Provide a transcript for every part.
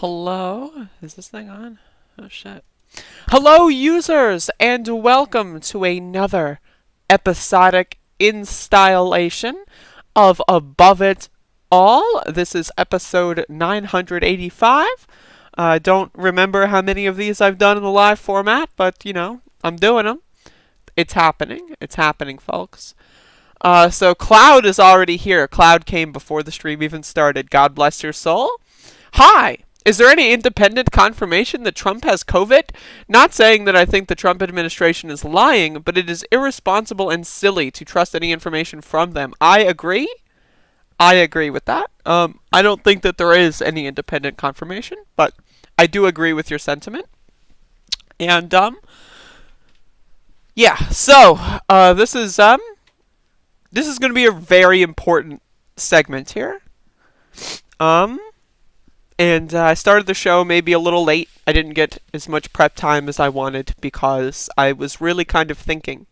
Hello? Is this thing on? Oh shit. Hello, users, and welcome to another episodic installation of Above It All. This is episode 985. I don't remember how many of these I've done in the live format, but I'm doing them. It's happening. It's happening, folks. So Cloud is already here. Cloud came before the stream even started. God bless your soul. Hi! Is there any independent confirmation that Trump has COVID? Not saying that I think the Trump administration is lying, but it is irresponsible and silly to trust any information from them. I agree. I agree with that. I don't think that there is any independent confirmation, but I do agree with your sentiment. And yeah. So this is going to be a very important segment here. And I started the show maybe a little late. I didn't get as much prep time as I wanted because I was really kind of thinking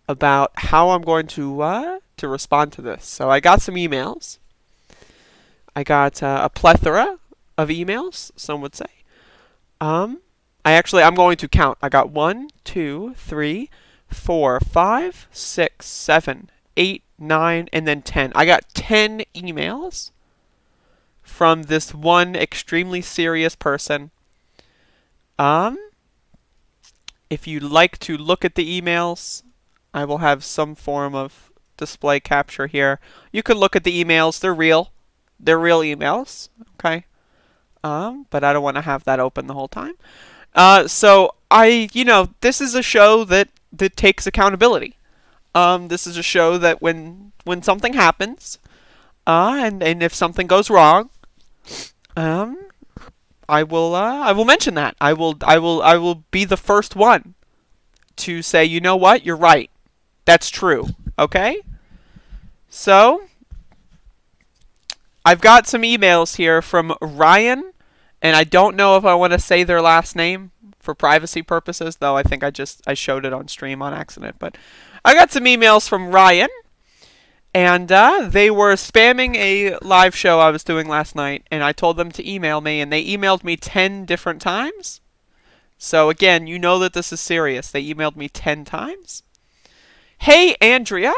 about how I'm going to respond to this. So I got some emails. I got a plethora of emails, some would say. I'm going to count. I got 1, 2, 3, 4, 5, 6, 7, 8, 9, and then 10. I got 10 emails from this one extremely serious person. If you'd like to look at the emails, I will have some form of display capture here. You can look at the emails. They're real. They're real emails. Okay. But I don't want to have that open the whole time. So this is a show that takes accountability. This is a show that when something happens, and if something goes wrong, I will mention that. I will be the first one to say, you know what, you're right. That's true. Okay? So I've got some emails here from Ryan, and I don't know if I want to say their last name for privacy purposes, though I think I showed it on stream on accident. But I got some emails from Ryan. And they were spamming a live show I was doing last night, and I told them to email me, and they emailed me 10 different times. So again, you know that this is serious. They emailed me 10 times. Hey, Andrea,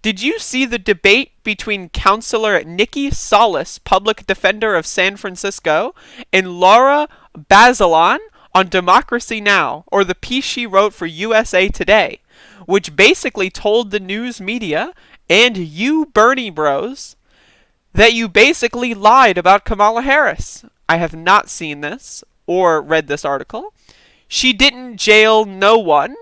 did you see the debate between Counselor Nikki Solis, public defender of San Francisco, and Laura Bazelon on Democracy Now!, or the piece she wrote for USA Today, which basically told the news media and you Bernie bros that you basically lied about Kamala Harris? I have not seen this or read this article. She didn't jail no one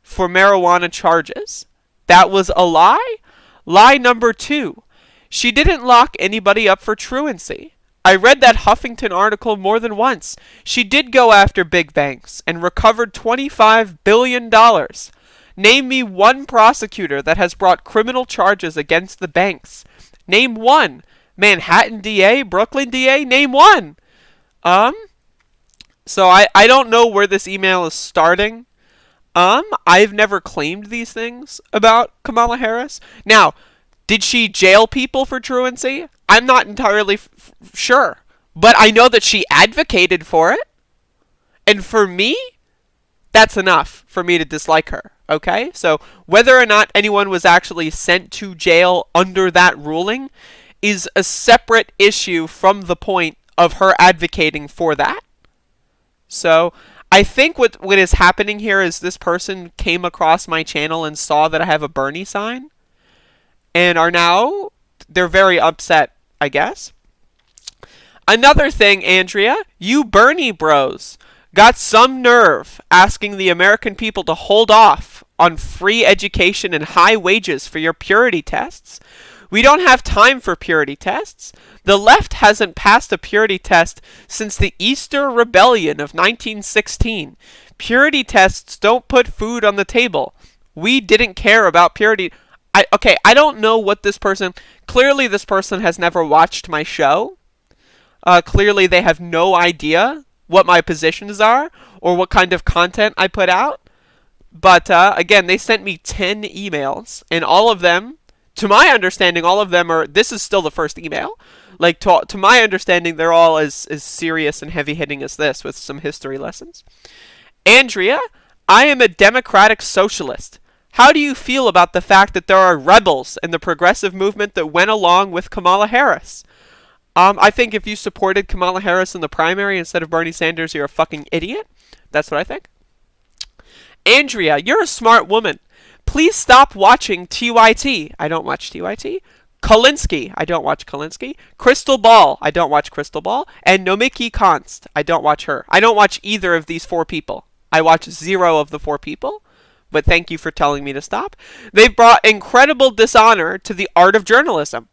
for marijuana charges. That was a lie. Lie number 2. She didn't lock anybody up for truancy. I read that Huffington article more than once. She did go after big banks and recovered $25 billion. Name me one prosecutor that has brought criminal charges against the banks. Name one. Manhattan DA, Brooklyn DA, name one. So I don't know where this email is starting. I've never claimed these things about Kamala Harris. Now, did she jail people for truancy? I'm not entirely sure. But I know that she advocated for it. And for me, that's enough for me to dislike her. Okay? So whether or not anyone was actually sent to jail under that ruling is a separate issue from the point of her advocating for that. So I think what is happening here is this person came across my channel and saw that I have a Bernie sign and they're very upset, I guess. Another thing, Andrea, you Bernie bros got some nerve asking the American people to hold off on free education and high wages for your purity tests. We don't have time for purity tests. The left hasn't passed a purity test since the Easter Rebellion of 1916. Purity tests don't put food on the table. We didn't care about purity. I don't know what this person... Clearly this person has never watched my show. Clearly they have no idea what my positions are or what kind of content I put out. But again, they sent me 10 emails, and all of them to my understanding, all of them are, this is still the first email. Like, to my understanding, they're all as serious and heavy-hitting as this, with some history lessons. Andrea, I am a democratic socialist. How do you feel about the fact that there are rebels in the progressive movement that went along with Kamala Harris? I think if you supported Kamala Harris in the primary instead of Bernie Sanders, you're a fucking idiot. That's what I think. Andrea, you're a smart woman. Please stop watching TYT. I don't watch TYT. Kolinsky. I don't watch Kolinsky. Crystal Ball. I don't watch Crystal Ball. And Nomiki Konst. I don't watch her. I don't watch either of these 4 people. I watch 0 of the 4 people. But thank you for telling me to stop. They've brought incredible dishonor to the art of journalism.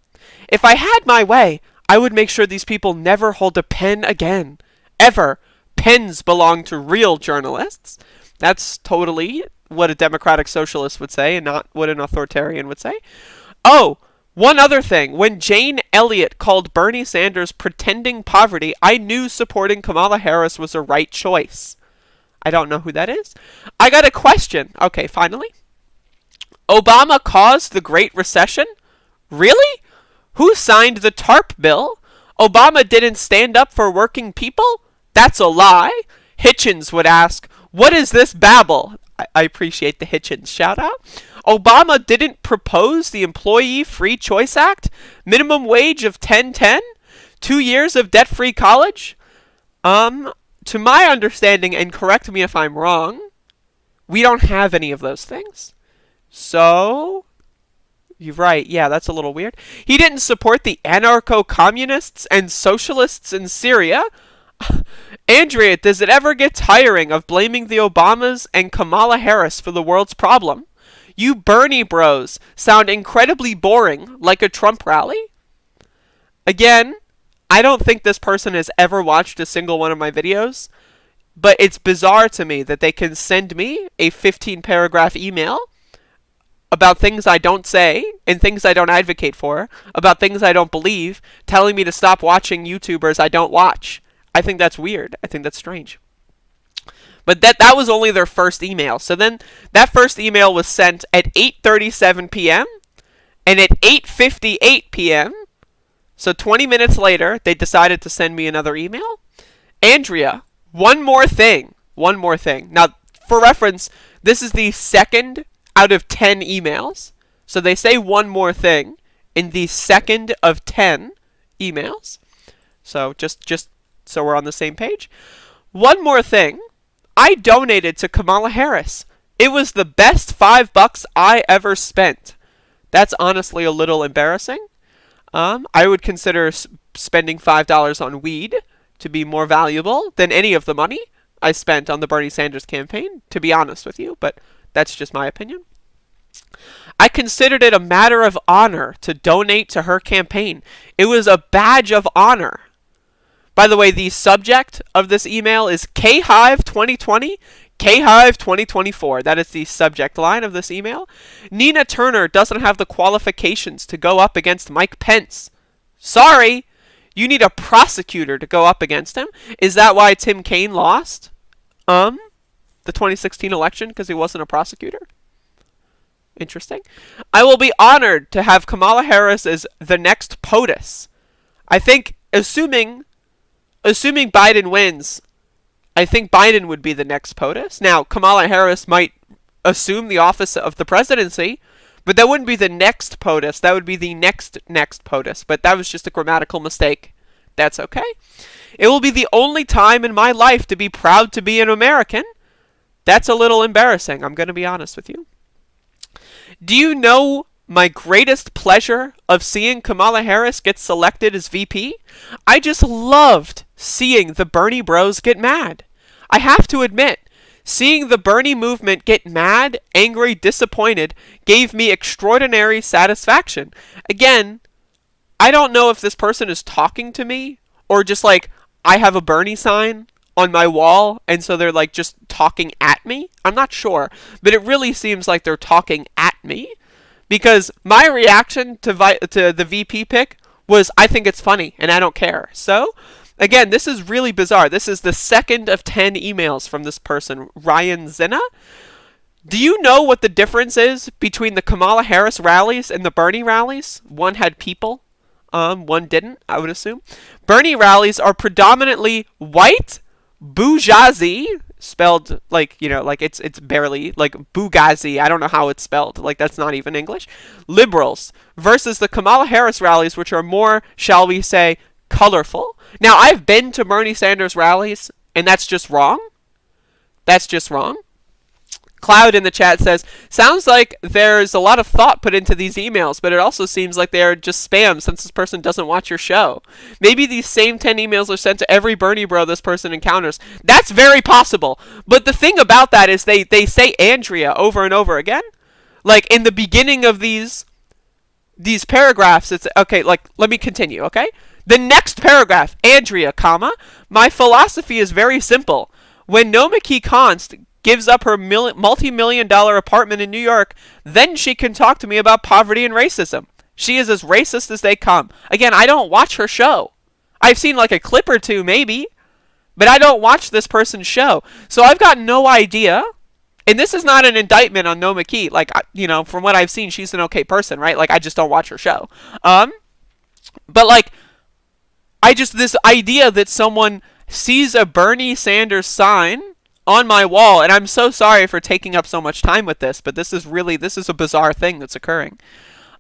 If I had my way, I would make sure these people never hold a pen again. Ever. Pens belong to real journalists. That's totally what a democratic socialist would say and not what an authoritarian would say. Oh, one other thing. When Jane Elliott called Bernie Sanders pretending poverty, I knew supporting Kamala Harris was a right choice. I don't know who that is. I got a question. Okay, finally. Obama caused the Great Recession? Really? Who signed the TARP bill? Obama didn't stand up for working people? That's a lie. Hitchens would ask, what is this babble? I appreciate the Hitchens shout out. Obama didn't propose the Employee Free Choice Act? Minimum wage of $10.10? 2 years of debt-free college? To my understanding, and correct me if I'm wrong, we don't have any of those things. So, you're right. Yeah, that's a little weird. He didn't support the anarcho-communists and socialists in Syria. Andrea, does it ever get tiring of blaming the Obamas and Kamala Harris for the world's problem? You Bernie bros sound incredibly boring, like a Trump rally. Again, I don't think this person has ever watched a single one of my videos, but it's bizarre to me that they can send me a 15-paragraph email about things I don't say and things I don't advocate for, about things I don't believe, telling me to stop watching YouTubers I don't watch. I think that's weird. I think that's strange. But that was only their first email. So then that first email was sent at 8:37 p.m. and at 8:58 p.m. So 20 minutes later, they decided to send me another email. Andrea, one more thing. One more thing. Now, for reference, this is the 2nd out of 10 emails. So they say one more thing in the 2nd of 10 emails. So just so we're on the same page. One more thing. I donated to Kamala Harris. It was the best $5 I ever spent. That's honestly a little embarrassing. I would consider spending $5 on weed to be more valuable than any of the money I spent on the Bernie Sanders campaign, to be honest with you, but that's just my opinion. I considered it a matter of honor to donate to her campaign. It was a badge of honor. By the way, the subject of this email is KHive 2020, KHive 2024. That is the subject line of this email. Nina Turner doesn't have the qualifications to go up against Mike Pence. Sorry, you need a prosecutor to go up against him. Is that why Tim Kaine lost the 2016 election? Because he wasn't a prosecutor? Interesting. I will be honored to have Kamala Harris as the next POTUS. I think, assuming Biden wins, I think Biden would be the next POTUS. Now, Kamala Harris might assume the office of the presidency, but that wouldn't be the next POTUS. That would be the next POTUS. But that was just a grammatical mistake. That's okay. It will be the only time in my life to be proud to be an American. That's a little embarrassing. I'm going to be honest with you. Do you know my greatest pleasure of seeing Kamala Harris get selected as VP? I just loved seeing the Bernie bros get mad. I have to admit, seeing the Bernie movement get mad, angry, disappointed gave me extraordinary satisfaction. Again, I don't know if this person is talking to me or just like I have a Bernie sign on my wall and so they're like just talking at me. I'm not sure, but it really seems like they're talking at me. Because my reaction to the VP pick was, I think it's funny, and I don't care. So, again, this is really bizarre. This is the 2nd of 10 emails from this person, Ryan Zinna. Do you know what the difference is between the Kamala Harris rallies and the Bernie rallies? One had people, one didn't, I would assume. Bernie rallies are predominantly white, bourgeoisie, spelled like, like it's barely, like Bughazi, I don't know how it's spelled, like that's not even English, liberals, versus the Kamala Harris rallies, which are more, shall we say, colorful. Now, I've been to Bernie Sanders rallies, and that's just wrong. That's just wrong. Cloud in the chat says, sounds like there's a lot of thought put into these emails, but it also seems like they're just spam since this person doesn't watch your show. Maybe these same 10 emails are sent to every Bernie bro this person encounters. That's very possible. But the thing about that is they say Andrea over and over again. Like in the beginning of these paragraphs, it's okay, like let me continue, okay? The next paragraph, Andrea, comma, my philosophy is very simple. When Nomiki Konst gives up her multi-million-dollar apartment in New York, then she can talk to me about poverty and racism. She is as racist as they come. Again, I don't watch her show. I've seen like a clip or two, maybe, but I don't watch this person's show. So I've got no idea. And this is not an indictment on Nomiki. Like, from what I've seen, she's an okay person, right? Like, I just don't watch her show. But like, this idea that someone sees a Bernie Sanders sign on my wall, and I'm so sorry for taking up so much time with this, but this is a bizarre thing that's occurring.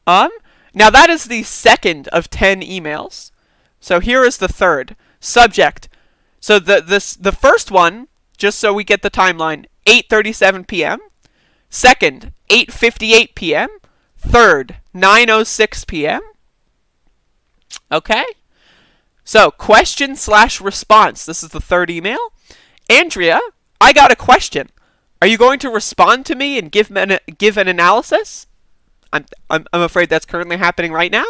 Now that is the second of 10 emails. So here is the third. Subject. So the first one, just so we get the timeline, 8:37 p.m. Second, 8:58 p.m. Third, 9:06 p.m. Okay? So, question/response. This is the third email. Andrea, I got a question. Are you going to respond to me and give an analysis? I'm afraid that's currently happening right now.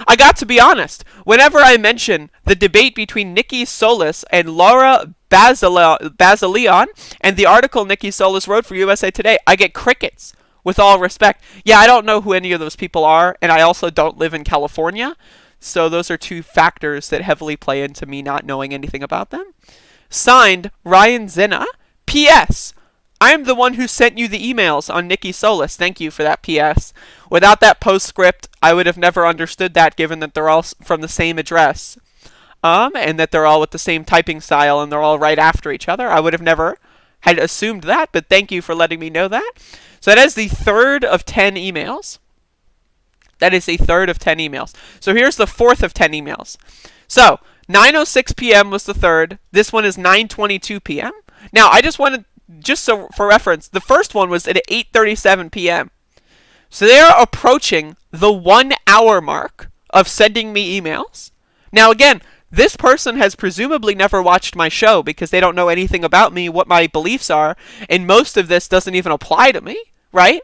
I got to be honest. Whenever I mention the debate between Nikki Solis and Laura Basilion and the article Nikki Solis wrote for USA Today, I get crickets. With all respect. Yeah, I don't know who any of those people are, and I also don't live in California. So those are two factors that heavily play into me not knowing anything about them. Signed, Ryan Zinna. P.S. I am the one who sent you the emails on Nikki Solis. Thank you for that P.S. Without that postscript, I would have never understood that, given that they're all from the same address. And that they're all with the same typing style and they're all right after each other. I would have never had assumed that, but thank you for letting me know that. So that is the third of 10 emails. That is a third of 10 emails. So here's the fourth of 10 emails. So 9:06 p.m. was the third. This one is 9:22 p.m. Now, I just wanted, just so for reference, the first one was at 8:37 p.m. So they are approaching the 1 hour mark of sending me emails. Now, again, this person has presumably never watched my show because they don't know anything about me, what my beliefs are, and most of this doesn't even apply to me, right?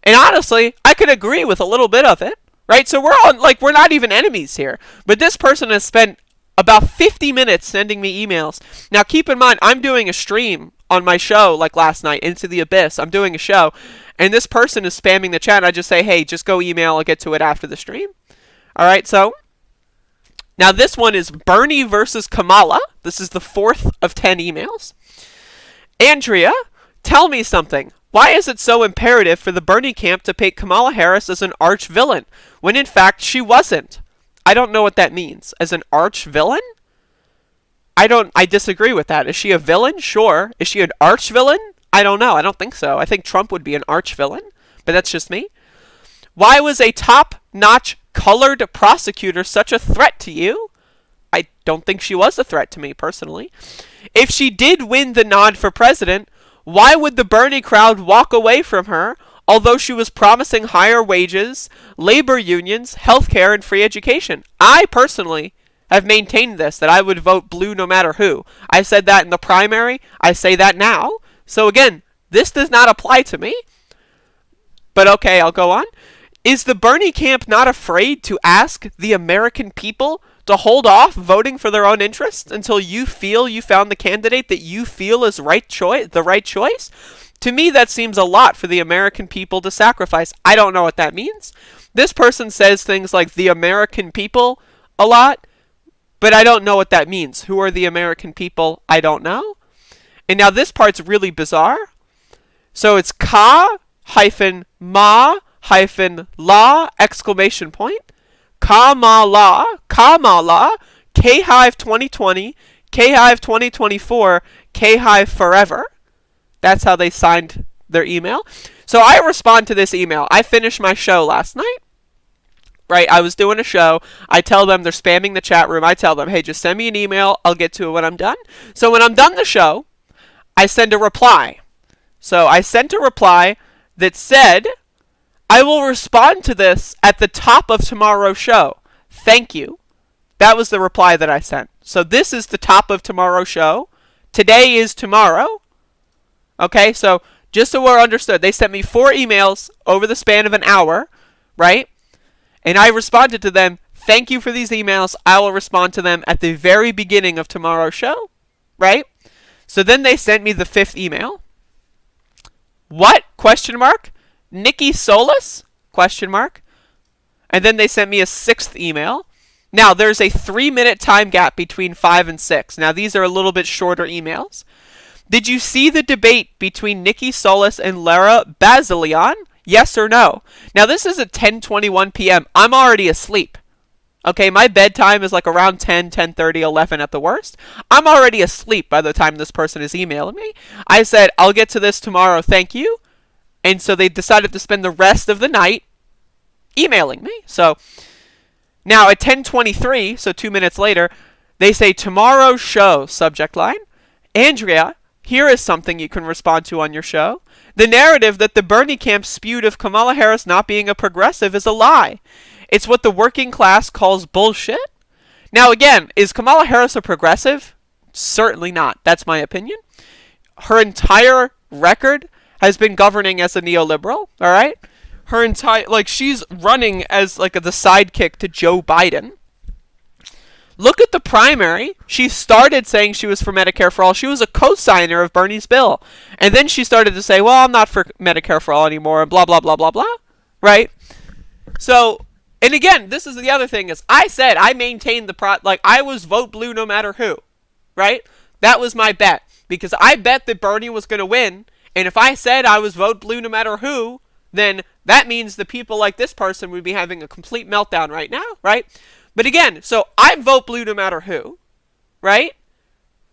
And honestly, I could agree with a little bit of it, right? So we're not even enemies here. But this person has spent about 50 minutes sending me emails. Now, keep in mind, I'm doing a stream on my show, like last night, Into the Abyss. I'm doing a show, and this person is spamming the chat. I just say, hey, just go email. I'll get to it after the stream. All right, so now this one is Bernie versus Kamala. This is the fourth of 10 emails. Andrea, tell me something. Why is it so imperative for the Bernie camp to paint Kamala Harris as an arch villain, when in fact she wasn't? I don't know what that means. As an arch villain? I disagree with that. Is she a villain? Sure. Is she an arch villain? I don't know. I don't think so. I think Trump would be an arch villain, but that's just me. Why was a top-notch colored prosecutor such a threat to you? I don't think she was a threat to me, personally. If she did win the nod for president, why would the Bernie crowd walk away from her, although she was promising higher wages, labor unions, healthcare, and free education? I, personally, have maintained this, that I would vote blue no matter who. I said that in the primary. I say that now. So again, this does not apply to me. But okay, I'll go on. Is the Bernie camp not afraid to ask the American people to hold off voting for their own interests until you feel you found the candidate that you feel is the right choice? To me, that seems a lot for the American people to sacrifice. I don't know what that means. This person says things like the American people a lot, but I don't know what that means. Who are the American people? I don't know. And now this part's really bizarre. So it's ka-ma-la exclamation point. Kamala, KHive 2020, KHive 2024, KHive forever. That's how they signed their email. So I respond to this email. I finished my show last night. Right, I was doing a show. I tell them they're spamming the chat room. I tell them, hey, just send me an email. I'll get to it when I'm done. So when I'm done the show, I send a reply. So I sent a reply that said, I will respond to this at the top of tomorrow's show. Thank you. That was the reply that I sent. So this is the top of tomorrow's show. Today is tomorrow. Okay, so just so we're understood, they sent me 4 emails over the span of an hour, right? And I responded to them, thank you for these emails. I will respond to them at the very beginning of tomorrow's show, right? So then they sent me the 5th email. What? Question mark. Nikki Solis? Question mark. And then they sent me a 6th email. Now, there's a 3-minute time gap between 5 and 6. Now, these are a little bit shorter emails. Did you see the debate between Nikki Solis and Lara Basilian? Yes or no? Now, this is at 10:21 p.m. I'm already asleep. Okay, my bedtime is like around 10, 10:30, 11 at the worst. I'm already asleep by the time this person is emailing me. I said, I'll get to this tomorrow, thank you. And so they decided to spend the rest of the night emailing me. So now at 10:23, so 2 minutes later, they say, tomorrow's show, subject line. Andrea, here is something you can respond to on your show. The narrative that the Bernie camp spewed of Kamala Harris not being a progressive is a lie. It's what the working class calls bullshit. Now again, is Kamala Harris a progressive? Certainly not. That's my opinion. Her entire record has been governing as a neoliberal, all right? Her entire, she's running as the sidekick to Joe Biden. Look at the primary. She started saying she was for Medicare for all. She was a co-signer of Bernie's bill. And then she started to say, well, I'm not for Medicare for all anymore, and blah, blah, blah, blah, blah. Right? So, and again, this is the other thing, is I said I maintained the I was vote blue no matter who. Right? That was my bet. Because I bet that Bernie was going to win. And if I said I was vote blue no matter who, then that means the people like this person would be having a complete meltdown right now. Right? But again, so I vote blue no matter who, right?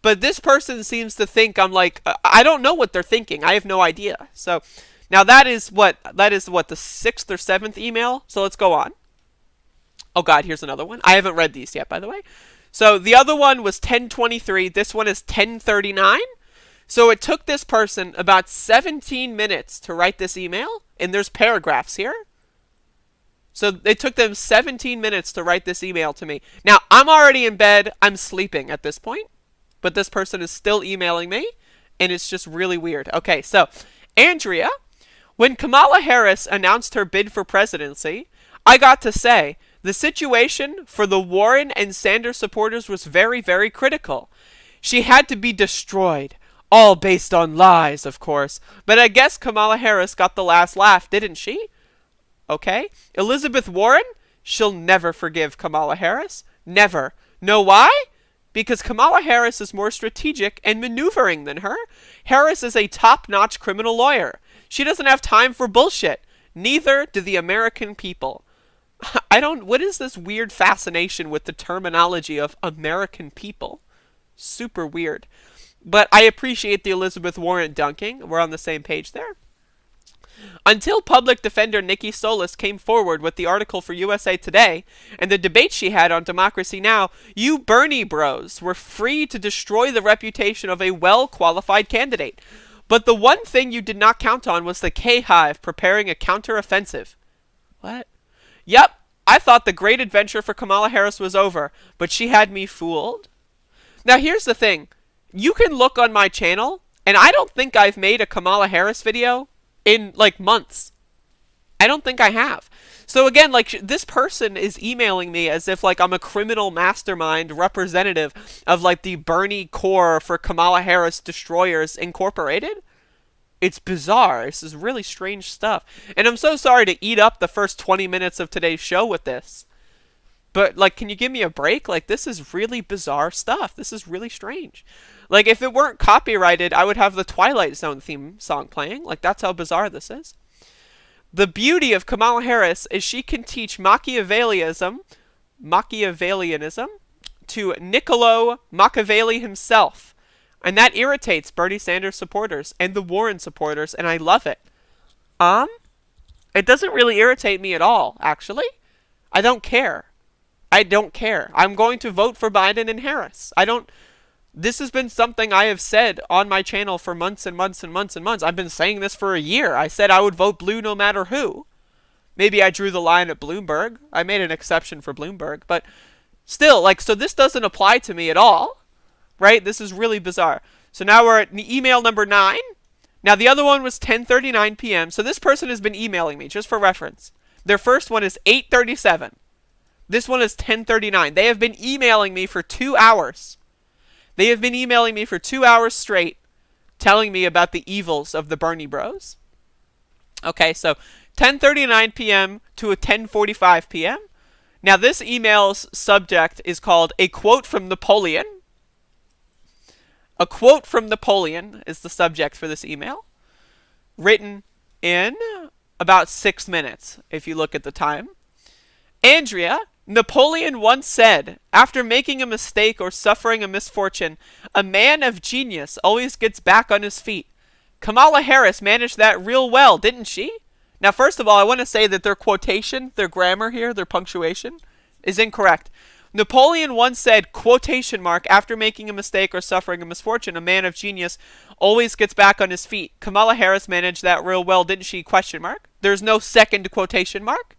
But this person seems to think I'm I don't know what they're thinking. I have no idea. So now that is what the 6th or 7th email. So let's go on. Oh God, here's another one. I haven't read these yet, by the way. So the other one was 10:23. This one is 10:39. So it took this person about 17 minutes to write this email, and there's paragraphs here. So it took them 17 minutes to write this email to me. Now, I'm already in bed. I'm sleeping at this point. But this person is still emailing me. And it's just really weird. Okay, so, Andrea, when Kamala Harris announced her bid for presidency, I got to say, the situation for the Warren and Sanders supporters was very, very critical. She had to be destroyed. All based on lies, of course. But I guess Kamala Harris got the last laugh, didn't she? Okay? Elizabeth Warren, she'll never forgive Kamala Harris. Never. Know why? Because Kamala Harris is more strategic and maneuvering than her. Harris is a top-notch criminal lawyer. She doesn't have time for bullshit. Neither do the American people. What is this weird fascination with the terminology of American people? Super weird. But I appreciate the Elizabeth Warren dunking. We're on the same page there. Until public defender Nikki Solis came forward with the article for USA Today and the debate she had on Democracy Now!, you Bernie bros were free to destroy the reputation of a well-qualified candidate. But the one thing you did not count on was the KHive preparing a counteroffensive. What? Yep, I thought the great adventure for Kamala Harris was over, but she had me fooled. Now here's the thing. You can look on my channel, and I don't think I've made a Kamala Harris video in months. I don't think I have. So again, this person is emailing me as if I'm a criminal mastermind representative of the Bernie core for Kamala Harris Destroyers Incorporated. It's bizarre. This is really strange stuff. And I'm so sorry to eat up the first 20 minutes of today's show with this. But, like, can you give me a break? Like, this is really bizarre stuff. This is really strange. Like, if it weren't copyrighted, I would have the Twilight Zone theme song playing. Like, that's how bizarre this is. The beauty of Kamala Harris is she can teach Machiavellianism to Niccolo Machiavelli himself. And that irritates Bernie Sanders supporters and the Warren supporters, and I love it. It doesn't really irritate me at all, actually. I don't care. I don't care. I'm going to vote for Biden and Harris. This has been something I have said on my channel for months and months and months and months. I've been saying this for a year. I said I would vote blue no matter who. Maybe I drew the line at Bloomberg. I made an exception for Bloomberg, but still, like, so this doesn't apply to me at all, right? This is really bizarre. So now we're at email number 9. Now the other one was 10:39 p.m. So this person has been emailing me, just for reference. Their first one is 8:37. This one is 10:39. They have been emailing me for 2 hours. They have been emailing me for 2 hours straight, telling me about the evils of the Bernie Bros. Okay, so 10:39 p.m. to a 10:45 p.m. Now this email's subject is called "A Quote from Napoleon." A quote from Napoleon is the subject for this email, written in about 6 minutes, if you look at the time. Andrea, Napoleon once said, after making a mistake or suffering a misfortune, a man of genius always gets back on his feet. Kamala Harris managed that real well, didn't she? Now, first of all, I want to say that their quotation, their grammar here, their punctuation, is incorrect. Napoleon once said, quotation mark, after making a mistake or suffering a misfortune, a man of genius always gets back on his feet. Kamala Harris managed that real well, didn't she? Question mark. There's no second quotation mark.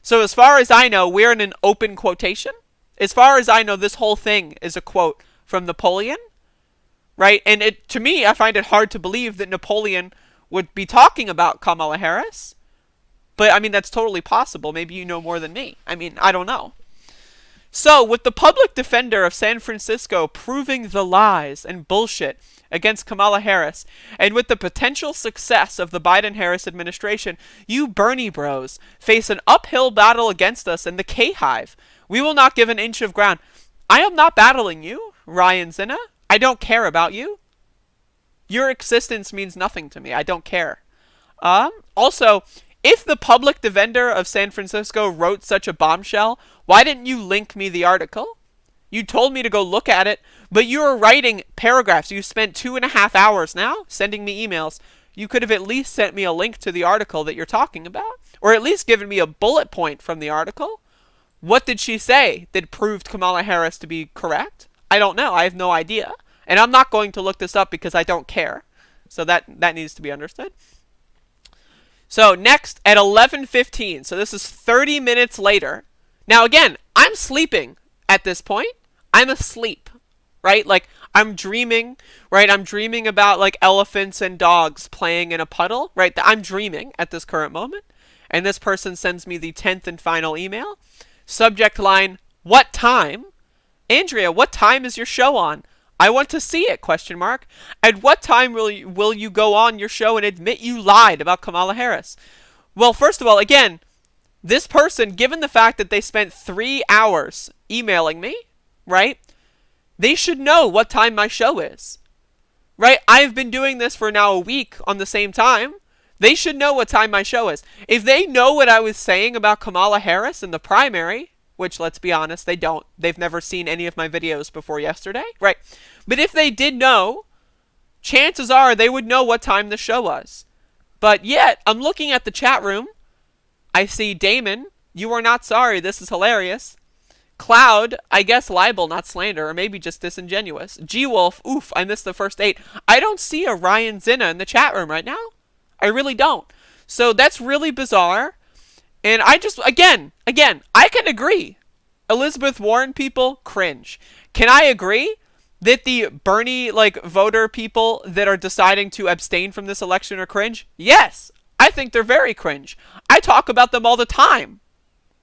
So as far as I know, we're in an open quotation. As far as I know, this whole thing is a quote from Napoleon, right? And to me, I find it hard to believe that Napoleon would be talking about Kamala Harris. But, I mean, that's totally possible. Maybe you know more than me. I mean, I don't know. So, with the public defender of San Francisco proving the lies and bullshit against Kamala Harris, and with the potential success of the Biden-Harris administration, you Bernie bros face an uphill battle against us in the KHive. We will not give an inch of ground. I am not battling you, Ryan Zinna. I don't care about you. Your existence means nothing to me. I don't care. Also, if the public defender of San Francisco wrote such a bombshell, why didn't you link me the article? You told me to go look at it, but you were writing paragraphs. You spent 2.5 hours now sending me emails. You could have at least sent me a link to the article that you're talking about, or at least given me a bullet point from the article. What did she say that proved Kamala Harris to be correct? I don't know. I have no idea. And I'm not going to look this up because I don't care. So that needs to be understood. So next at 11:15, so this is 30 minutes later. Now again, I'm sleeping at this point. I'm asleep, right? Like I'm dreaming, right? I'm dreaming about like elephants and dogs playing in a puddle, right? I'm dreaming at this current moment. And this person sends me the 10th and final email. Subject line, what time? Andrea, what time is your show on? I want to see it, question mark. At what time will you go on your show and admit you lied about Kamala Harris? Well, first of all, again, this person, given the fact that they spent 3 hours emailing me, right? They should know what time my show is, right? I've been doing this for now a week on the same time. They should know what time my show is. If they know what I was saying about Kamala Harris in the primary, which, let's be honest, they don't. They've never seen any of my videos before yesterday, right? But if they did know, chances are they would know what time the show was. But yet, I'm looking at the chat room. I see Damon, you are not sorry, this is hilarious. Cloud, I guess libel, not slander, or maybe just disingenuous. G-Wolf, oof, I missed the first 8. I don't see a Ryan Zinna in the chat room right now. I really don't. So that's really bizarre. And I just, again, I can agree. Elizabeth Warren people, cringe. Can I agree that the Bernie, voter people that are deciding to abstain from this election are cringe? Yes, I think they're very cringe. I talk about them all the time.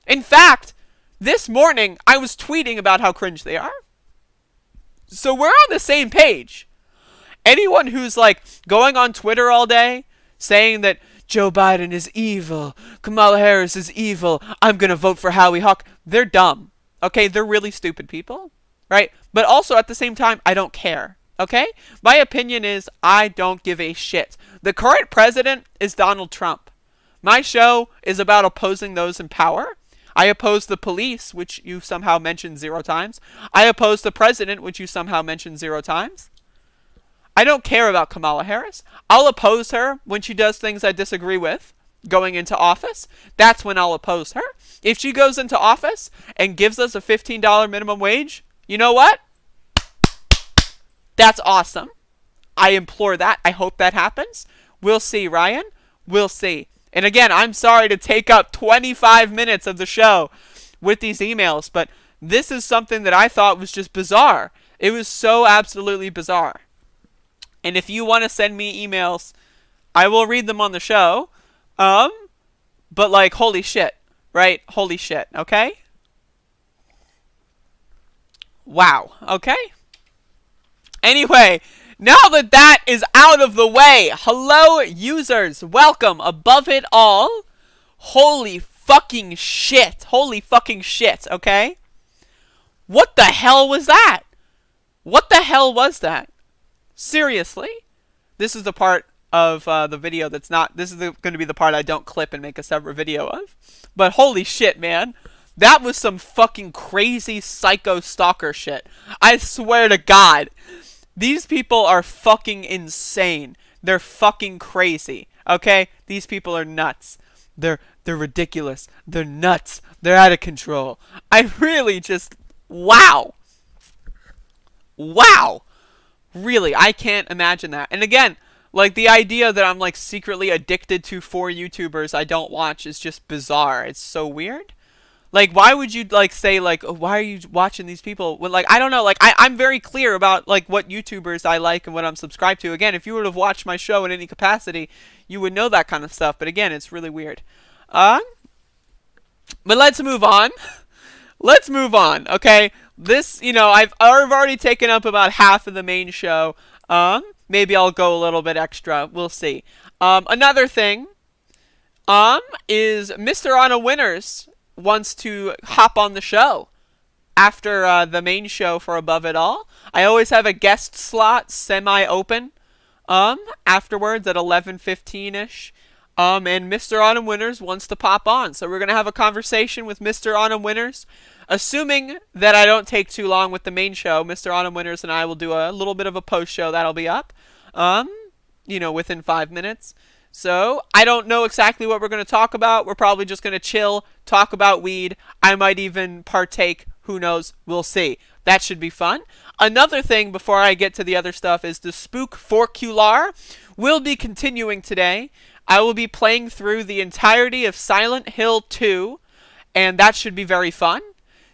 In fact, this morning, I was tweeting about how cringe they are. So we're on the same page. Anyone who's, going on Twitter all day, saying that Joe Biden is evil, Kamala Harris is evil, I'm going to vote for Howie Hawk, they're dumb. Okay, they're really stupid people, right? But also at the same time, I don't care. Okay? My opinion is I don't give a shit. The current president is Donald Trump. My show is about opposing those in power. I oppose the police, which you somehow mentioned 0 times. I oppose the president, which you somehow mentioned 0 times. I don't care about Kamala Harris. I'll oppose her when she does things I disagree with going into office. That's when I'll oppose her. If she goes into office and gives us a $15 minimum wage, you know what? That's awesome. I implore that. I hope that happens. We'll see, Ryan. We'll see. And again, I'm sorry to take up 25 minutes of the show with these emails, but this is something that I thought was just bizarre. It was so absolutely bizarre. And if you want to send me emails, I will read them on the show. But like, holy shit, right? Holy shit, okay? Wow, okay? Anyway, now that that is out of the way, hello users, welcome above it all. Holy fucking shit, okay? What the hell was that? What the hell was that? Seriously? This is the part of the video that's not, this is going to be the part I don't clip and make a separate video of. But holy shit, man. That was some fucking crazy psycho stalker shit. I swear to God. These people are fucking insane. They're fucking crazy. Okay? These people are nuts. They're ridiculous. They're nuts. They're out of control. I really just, wow. Wow. Really, I can't imagine that. And again, like the idea that I'm like secretly addicted to 4 YouTubers I don't watch is just bizarre. It's so weird. Like, why would you like say like, oh, why are you watching these people? When like, I don't know. Like, I'm very clear about like what YouTubers I like and what I'm subscribed to. Again, if you would have watched my show in any capacity, you would know that kind of stuff. But again, it's really weird. But let's move on. Let's move on. Okay. This, you know, I've already taken up about half of the main show. Maybe I'll go a little bit extra. We'll see. Another thing, is Mr. Anna Winners wants to hop on the show after the main show for Above It All. I always have a guest slot semi-open afterwards at 11:15ish. And Mr. Autumn Winners wants to pop on. So we're going to have a conversation with Mr. Autumn Winners. Assuming that I don't take too long with the main show, Mr. Autumn Winners and I will do a little bit of a post show that'll be up, you know, within 5 minutes. So I don't know exactly what we're going to talk about. We're probably just going to chill, talk about weed. I might even partake. Who knows? We'll see. That should be fun. Another thing before I get to the other stuff is the Spook Forcular will be continuing today. I will be playing through the entirety of Silent Hill 2, and that should be very fun.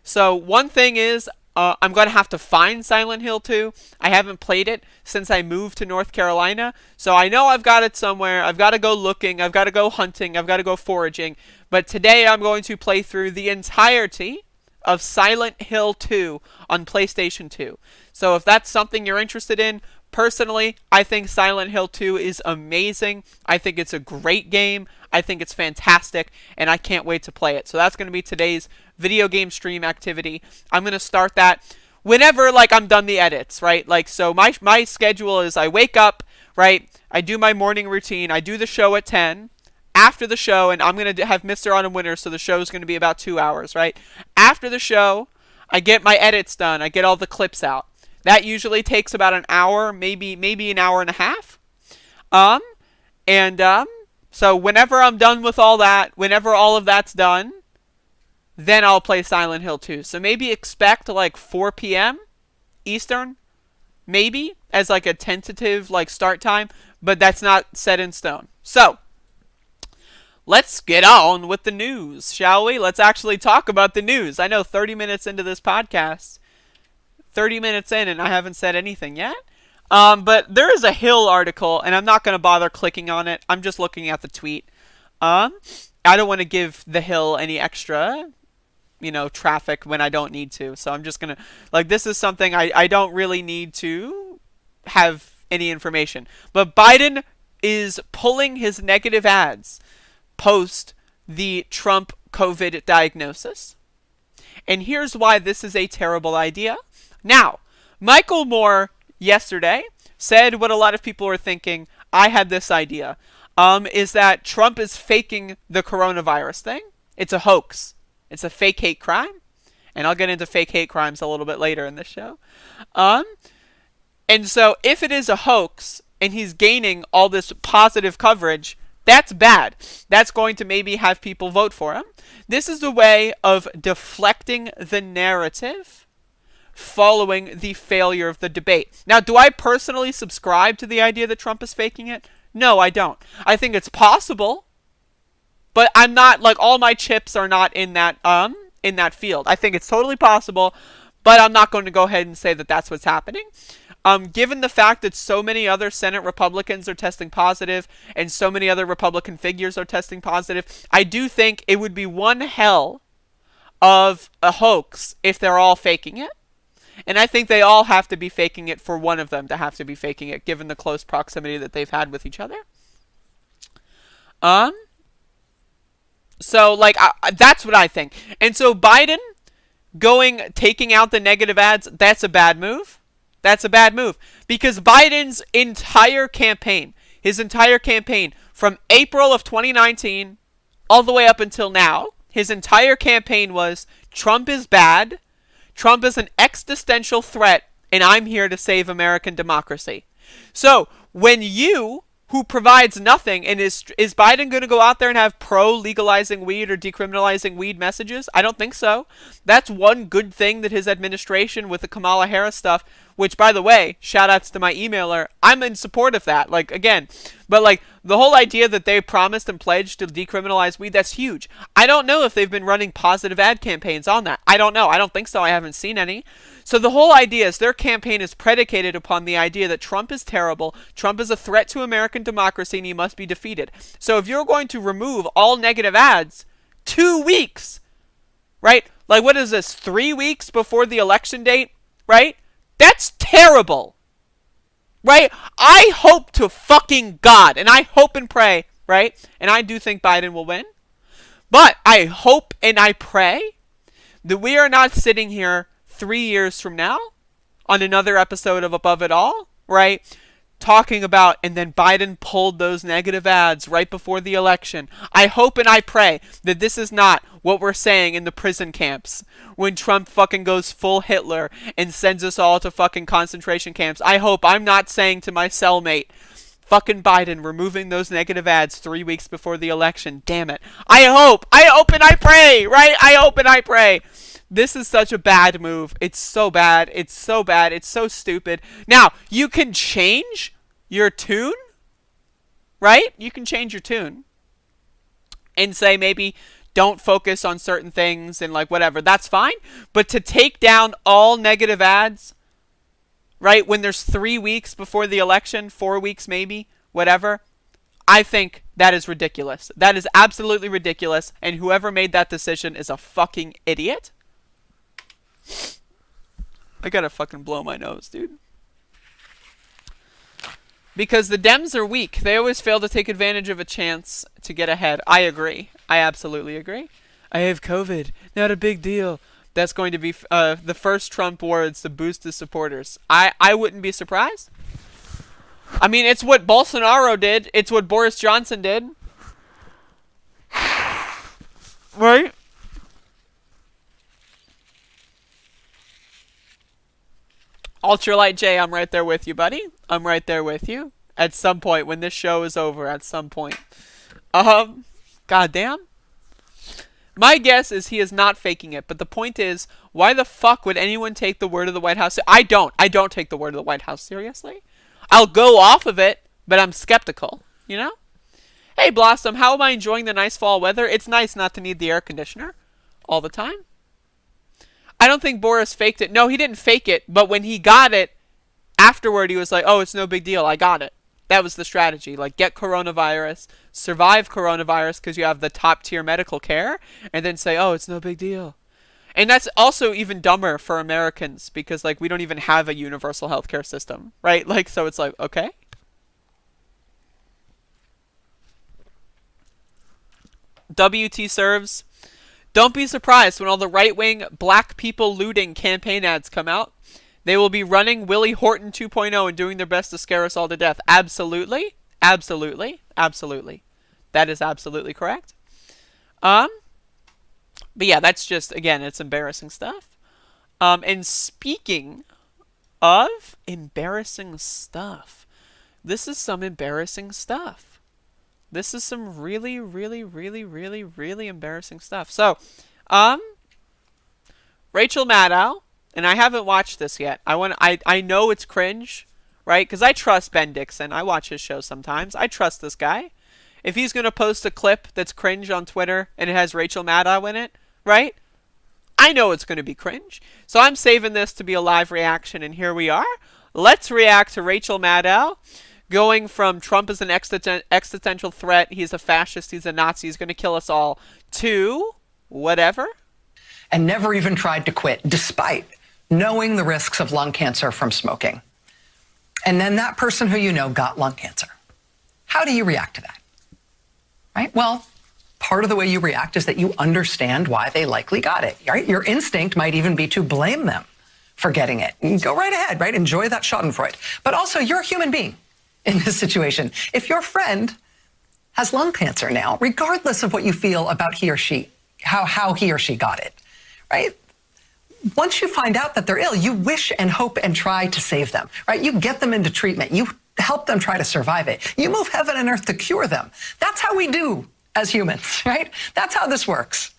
So one thing is, I'm going to have to find Silent Hill 2. I haven't played it since I moved to North Carolina, so I know I've got it somewhere. I've got to go looking, I've got to go hunting, I've got to go foraging. But today I'm going to play through the entirety of Silent Hill 2 on PlayStation 2. So if that's something you're interested in, personally, I think Silent Hill 2 is amazing. I think it's a great game. I think it's fantastic, and I can't wait to play it. So that's going to be today's video game stream activity. I'm going to start that whenever, like, I'm done the edits, right? Like, so my schedule is I wake up, right? I do my morning routine. I do the show at 10. After the show, and I'm going to have Mr. Autumn Winter, so the show is going to be about 2 hours, right? After the show, I get my edits done. I get all the clips out. That usually takes about an hour, maybe an hour and a half. So whenever I'm done with all that, whenever all of that's done, then I'll play Silent Hill 2. So maybe expect like 4 p.m. Eastern, maybe, as like a tentative like start time, but that's not set in stone. So let's get on with the news, shall we? Let's actually talk about the news. I know 30 minutes into this podcast, 30 minutes in, and I haven't said anything yet. But there is a Hill article, and I'm not going to bother clicking on it. I'm just looking at the tweet. I don't want to give the Hill any extra, you know, traffic when I don't need to. So I'm just going to, like, this is something I don't really need to have any information. But Biden is pulling his negative ads post the Trump COVID diagnosis. And here's why this is a terrible idea. Now, Michael Moore yesterday said what a lot of people were thinking. I had this idea, is that Trump is faking the coronavirus thing. It's a hoax. It's a fake hate crime. And I'll get into fake hate crimes a little bit later in this show. And so if it is a hoax and he's gaining all this positive coverage, that's bad. That's going to maybe have people vote for him. This is a way of deflecting the narrative following the failure of the debate. Now, do I personally subscribe to the idea that Trump is faking it? No, I don't. I think it's possible, but I'm not, like, all my chips are not in that field. I think it's totally possible, but I'm not going to go ahead and say that that's what's happening. Given the fact that so many other Senate Republicans are testing positive and so many other Republican figures are testing positive, I do think it would be one hell of a hoax if they're all faking it. And I think they all have to be faking it for one of them to have to be faking it, given the close proximity that they've had with each other. So, like, that's what I think. And so Biden taking out the negative ads, that's a bad move. That's a bad move. Because Biden's entire campaign, his entire campaign from April of 2019 all the way up until now, his entire campaign was Trump is bad, Trump is an existential threat, and I'm here to save American democracy. So, when you, who provides nothing, and is Biden going to go out there and have pro-legalizing weed or decriminalizing weed messages? I don't think so. That's one good thing that his administration with the Kamala Harris stuff, which, by the way, shout-outs to my emailer, I'm in support of that. Like, again, but, like, the whole idea that they promised and pledged to decriminalize weed, that's huge. I don't know if they've been running positive ad campaigns on that. I don't know. I don't think so. I haven't seen any. So the whole idea is their campaign is predicated upon the idea that Trump is terrible, Trump is a threat to American democracy, and he must be defeated. So if you're going to remove all negative ads 2 weeks, right? Like, what is this, 3 weeks before the election date, right? That's terrible, right? I hope to fucking God, and I hope and pray, right? And I do think Biden will win. But I hope and I pray that we are not sitting here 3 years from now on another episode of Above It All, right? Talking about, and then Biden pulled those negative ads right before the election. I hope and I pray that this is not what we're saying in the prison camps when Trump fucking goes full Hitler and sends us all to fucking concentration camps. I hope I'm not saying to my cellmate, fucking Biden removing those negative ads 3 weeks before the election. Damn it. I hope and I pray, right? I hope and I pray. This is such a bad move. It's so bad. It's so bad. It's so stupid. Now, you can change your tune, right? You can change your tune and say maybe don't focus on certain things and like whatever. That's fine. But to take down all negative ads, right, when there's 3 weeks before the election, 4 weeks maybe, whatever, I think that is ridiculous. That is absolutely ridiculous. And whoever made that decision is a fucking idiot. I gotta fucking blow my nose, dude. Because the Dems are weak. They always fail to take advantage of a chance to get ahead. I agree. I absolutely agree. I have COVID. Not a big deal. That's going to be the first Trump words to boost his supporters. I wouldn't be surprised. I mean, it's what Bolsonaro did. It's what Boris Johnson did. Right? Ultralight J, I'm right there with you, buddy. I'm right there with you. At some point, when this show is over, at some point. Goddamn. My guess is he is not faking it, but the point is, why the fuck would anyone take the word of the White House? I don't take the word of the White House seriously. I'll go off of it, but I'm skeptical, you know? Hey, Blossom, how am I enjoying the nice fall weather? It's nice not to need the air conditioner all the time. I don't think Boris faked it. No, he didn't fake it, but when he got it, afterward he was like, oh, it's no big deal, I got it. That was the strategy. Like, get coronavirus, survive coronavirus because you have the top tier medical care, and then say, oh, it's no big deal. And that's also even dumber for Americans because, like, we don't even have a universal healthcare system, right? Like, so it's like, okay. WT serves. Don't be surprised when all the right-wing black people looting campaign ads come out. They will be running Willie Horton 2.0 and doing their best to scare us all to death. Absolutely. Absolutely. Absolutely. That is absolutely correct. But yeah, that's just, again, it's embarrassing stuff. And speaking of embarrassing stuff, this is some embarrassing stuff. This is some really, really, really, really, really embarrassing stuff. So, Rachel Maddow, and I haven't watched this yet. I know it's cringe, right? Because I trust Ben Dixon. I watch his show sometimes. I trust this guy. If he's going to post a clip that's cringe on Twitter and it has Rachel Maddow in it, right? I know it's going to be cringe. So I'm saving this to be a live reaction, and here we are. Let's react to Rachel Maddow going from Trump is an existential threat, he's a fascist, he's a Nazi, he's going to kill us all, to whatever. And never even tried to quit, despite knowing the risks of lung cancer from smoking. And then that person who you know got lung cancer. How do you react to that? Right? Well, part of the way you react is that you understand why they likely got it, right? Your instinct might even be to blame them for getting it. Go right ahead, right? Enjoy that schadenfreude. But also, you're a human being in this situation. If your friend has lung cancer now, regardless of what you feel about he or she, how he or she got it, right? Once you find out that they're ill, you wish and hope and try to save them, right? You get them into treatment. You help them try to survive it. You move heaven and earth to cure them. That's how we do as humans, right? That's how this works.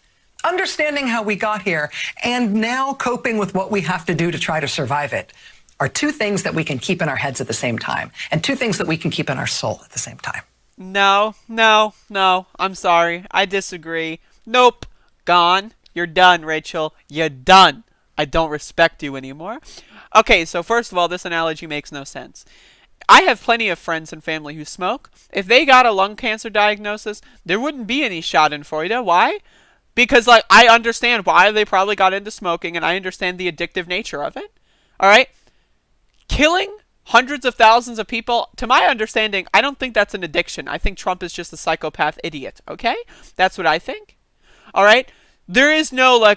Understanding how we got here and now coping with what we have to do to try to survive it are two things that we can keep in our heads at the same time, and two things that we can keep in our soul at the same time. No. I'm sorry. I disagree. Nope. Gone. You're done, Rachel. You're done. I don't respect you anymore. Okay, so first of all, this analogy makes no sense. I have plenty of friends and family who smoke. If they got a lung cancer diagnosis, there wouldn't be any schadenfreude. Why? Because, I understand why they probably got into smoking, and I understand the addictive nature of it. All right? Killing hundreds of thousands of people, to my understanding, I don't think that's an addiction. I think Trump is just a psychopath idiot, okay? That's what I think. All right? There is no I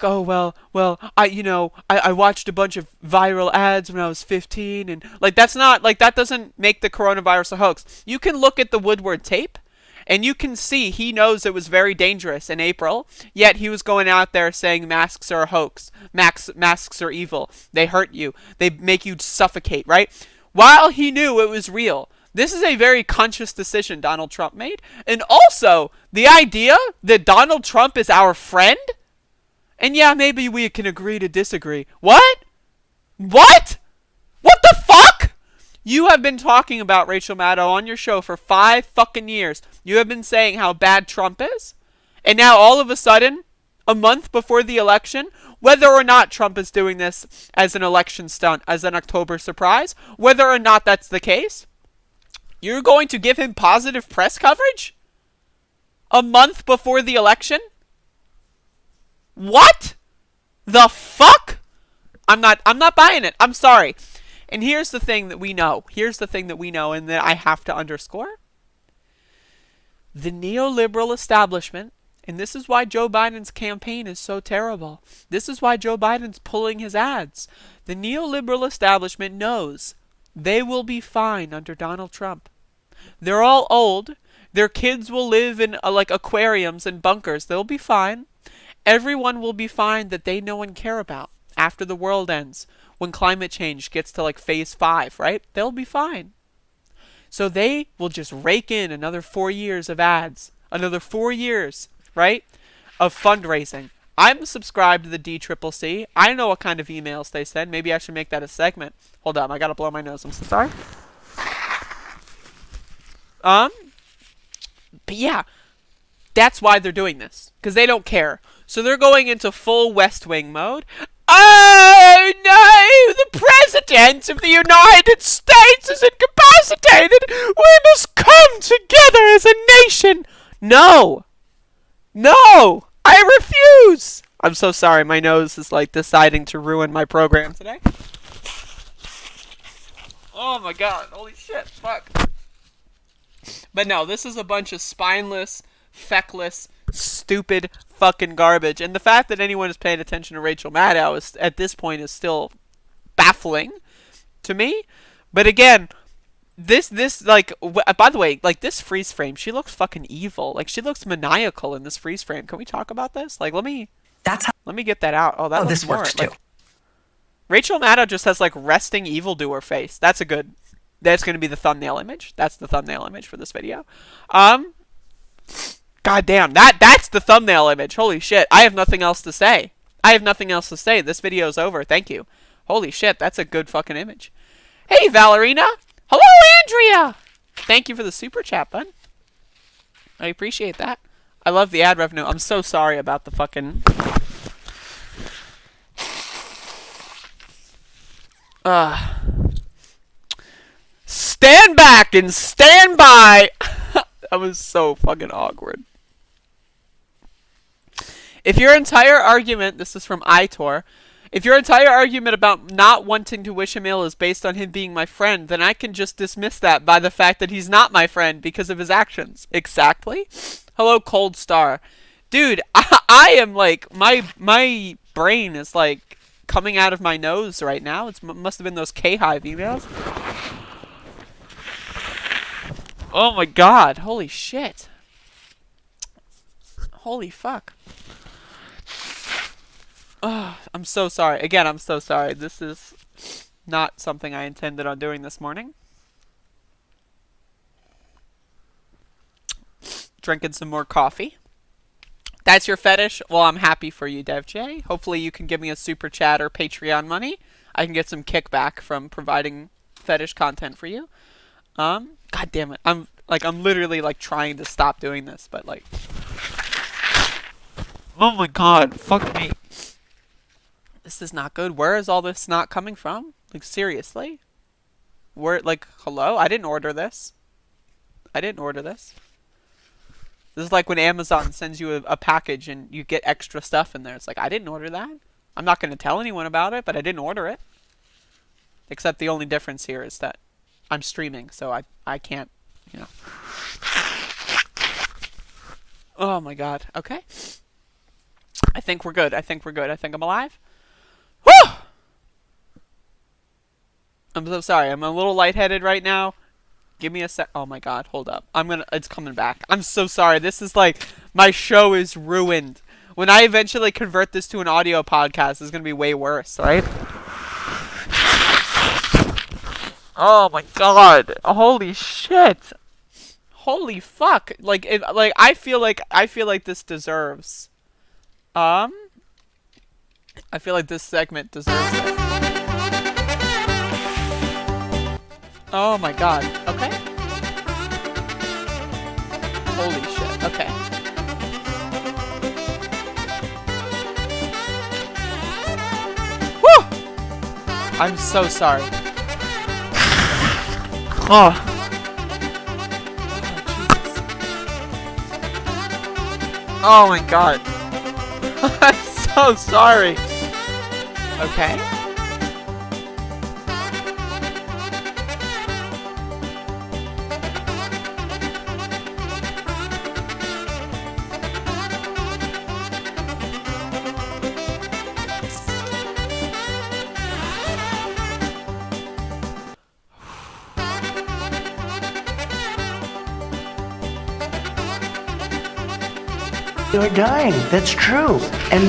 watched a bunch of viral ads when I was 15, and that's not, that doesn't make the coronavirus a hoax. You can look at the Woodward tape, and you can see he knows it was very dangerous in April, yet he was going out there saying masks are a hoax, masks are evil, they hurt you, they make you suffocate, right? While he knew it was real. This is a very conscious decision Donald Trump made. And also, the idea that Donald Trump is our friend? And yeah, maybe we can agree to disagree. What? What? What the fuck? You have been talking about Rachel Maddow on your show for 5 fucking years. You have been saying how bad Trump is. And now all of a sudden, a month before the election, whether or not Trump is doing this as an election stunt, as an October surprise, whether or not that's the case, you're going to give him positive press coverage? A month before the election? What? The fuck? I'm not buying it. I'm sorry. And here's the thing that we know. And that I have to underscore. The neoliberal establishment, and this is why Joe Biden's campaign is so terrible. This is why Joe Biden's pulling his ads. The neoliberal establishment knows they will be fine under Donald Trump. They're all old. Their kids will live in aquariums and bunkers. They'll be fine. Everyone will be fine that they know and care about after the world ends. When climate change gets to phase 5, right? They'll be fine. So they will just rake in another 4 years of ads. Another 4 years, right? Of fundraising. I'm subscribed to the DCCC. I know what kind of emails they send. Maybe I should make that a segment. Hold on, I gotta blow my nose. I'm so sorry. But yeah, that's why they're doing this. Because they don't care. So they're going into full West Wing mode. Oh no! The President of the United States is incapacitated! We must come together as a nation! No! No! I refuse! I'm so sorry, my nose is deciding to ruin my program today. Oh my god, holy shit, fuck. But no, this is a bunch of spineless, feckless, stupid fucking garbage. And the fact that anyone is paying attention to Rachel Maddow is, at this point, is still baffling to me. But again, this like by the way, like this freeze frame, she looks fucking evil. Like she looks maniacal in this freeze frame. Can we talk about this? Like let me get that out. Oh, that looks this more works like too. Rachel Maddow just has like resting evildoer face. That's going to be the thumbnail image. That's the thumbnail image for this video. God damn, that's the thumbnail image. Holy shit. I have nothing else to say. This video's over. Thank you. Holy shit, that's a good fucking image. Hey, Valerina. Hello, Andrea. Thank you for the super chat, bud. I appreciate that. I love the ad revenue. I'm so sorry about the fucking... Stand back and stand by. That was so fucking awkward. If your entire argument, this is from Itor, if your entire argument about not wanting to wish him ill is based on him being my friend, then I can just dismiss that by the fact that he's not my friend because of his actions. Exactly. Hello, Cold Star. Dude, I am like, my brain is like coming out of my nose right now. It must have been those KHive emails. Oh my god. Holy shit. Holy fuck. Oh, I'm so sorry. Again, I'm so sorry. This is not something I intended on doing this morning. Drinking some more coffee. That's your fetish? Well, I'm happy for you, DevJ. Hopefully you can give me a super chat or Patreon money. I can get some kickback from providing fetish content for you. God damn it. I'm literally like trying to stop doing this, but like... Oh my god, fuck me. This is not good. Where is all this snot coming from? Like, seriously? Where, like, hello? I didn't order this. This is like when Amazon sends you a package and you get extra stuff in there. It's like, I didn't order that. I'm not going to tell anyone about it, but I didn't order it. Except the only difference here is that I'm streaming, so I can't, you know. Oh my god. Okay. I think we're good. I think I'm alive. Woo! I'm so sorry. I'm a little lightheaded right now. Give me a sec. Oh my god, hold up. It's coming back. I'm so sorry. This is like, my show is ruined. When I eventually convert this to an audio podcast, it's gonna be way worse, right? Oh my god. Holy shit. Holy fuck. Like, I feel like this deserves... I feel like this segment deserves it. Oh my god. Okay. Holy shit. Okay. Woo! I'm so sorry. Oh. Oh my god. I'm so sorry. Okay. You're dying. That's true. And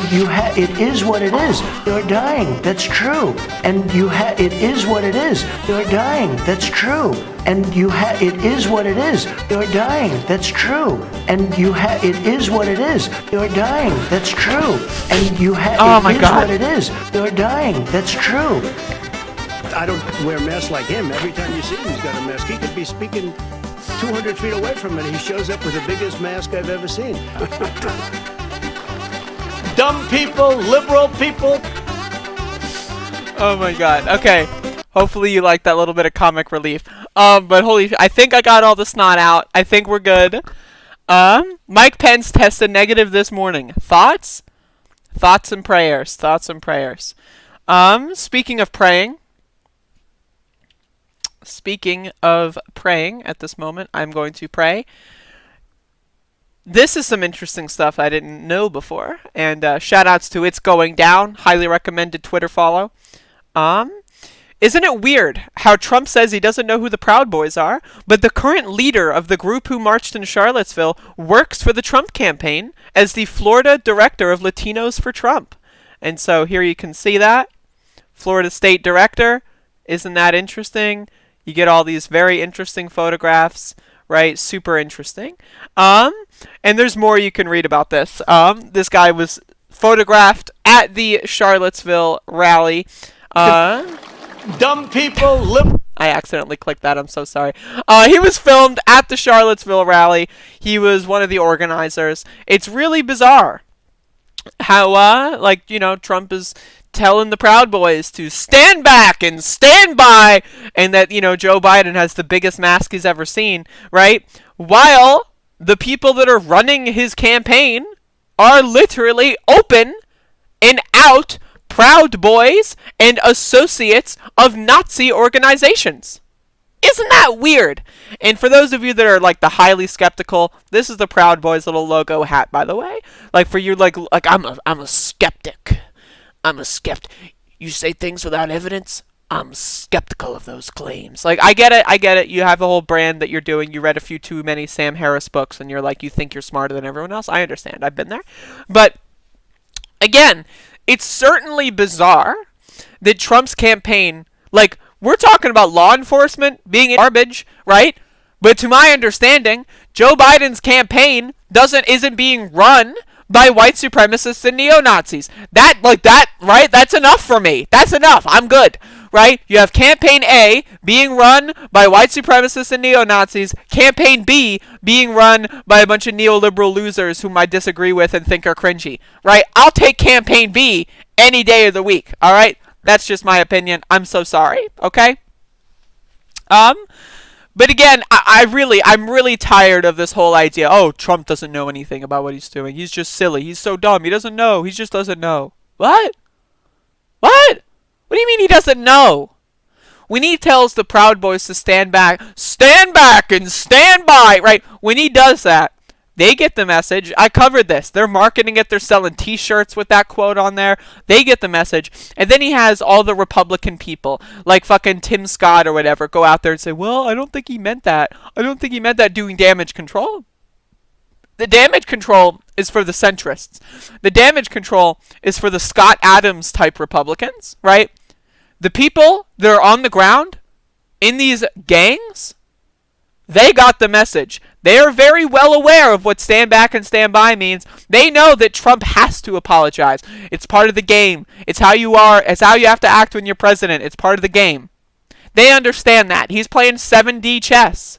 it is what it is. You're dying. That's true. And it is what it is. You're dying. That's true. And it is what it is. You're dying. That's true. And it is what it is. You're dying. That's true. And Oh my it is God. what it is. You're dying. That's true. I don't wear masks like him. Every time you see him, he's got a mask. He could be speaking 200 feet away from it. He shows up with the biggest mask I've ever seen. Dumb people, liberal people. Oh my god. Okay. Hopefully you like that little bit of comic relief. But holy I think I got all the snot out. I think we're good. Mike Pence tested negative this morning. Thoughts? Thoughts and prayers. Thoughts and prayers. Speaking of praying at this moment, I'm going to pray. This is some interesting stuff I didn't know before. And shout outs to It's Going Down. Highly recommended Twitter follow. Isn't it weird how Trump says he doesn't know who the Proud Boys are, but the current leader of the group who marched in Charlottesville works for the Trump campaign as the Florida director of Latinos for Trump? And so here you can see that. Florida State Director. Isn't that interesting? You get all these very interesting photographs, right? Super interesting. And there's more you can read about this. This guy was photographed at the Charlottesville rally. Dumb people, I accidentally clicked that. I'm so sorry. He was filmed at the Charlottesville rally. He was one of the organizers. It's really bizarre how, Trump is telling the Proud Boys to stand back and stand by, and that, Joe Biden has the biggest mask he's ever seen, right? While the people that are running his campaign are literally open and out Proud Boys and associates of Nazi organizations. Isn't that weird? And for those of you that are like the highly skeptical, this is the Proud Boys little logo hat, by the way. Like for you, like I'm a skeptic. I'm a skeptic. You say things without evidence. I'm skeptical of those claims. Like I get it. You have a whole brand that you're doing. You read a few too many Sam Harris books, and you're like, you think you're smarter than everyone else. I understand. I've been there, but again, it's certainly bizarre that Trump's campaign, like, we're talking about law enforcement being garbage, right? But to my understanding, Joe Biden's campaign isn't being run by white supremacists and neo-Nazis. That, right? That's enough for me. That's enough. I'm good, right? You have Campaign A being run by white supremacists and neo-Nazis. Campaign B being run by a bunch of neoliberal losers whom I disagree with and think are cringy, right? I'll take Campaign B any day of the week, all right? That's just my opinion. I'm so sorry, okay? But again, I'm really tired of this whole idea. Oh, Trump doesn't know anything about what he's doing. He's just silly. He's so dumb. He doesn't know. He just doesn't know. What? What? What do you mean he doesn't know? When he tells the Proud Boys to stand back and stand by, right? When he does that, they get the message. I covered this. They're marketing it. They're selling t-shirts with that quote on there. They get the message. And then he has all the Republican people, like fucking Tim Scott or whatever, go out there and say, well, I don't think he meant that. I don't think he meant that, doing damage control. The damage control is for the centrists. The damage control is for the Scott Adams type Republicans, right? The people that are on the ground in these gangs, they got the message. They are very well aware of what stand back and stand by means. They know that Trump has to apologize. It's part of the game. It's how you are. It's how you have to act when you're president. It's part of the game. They understand that. He's playing 7D chess.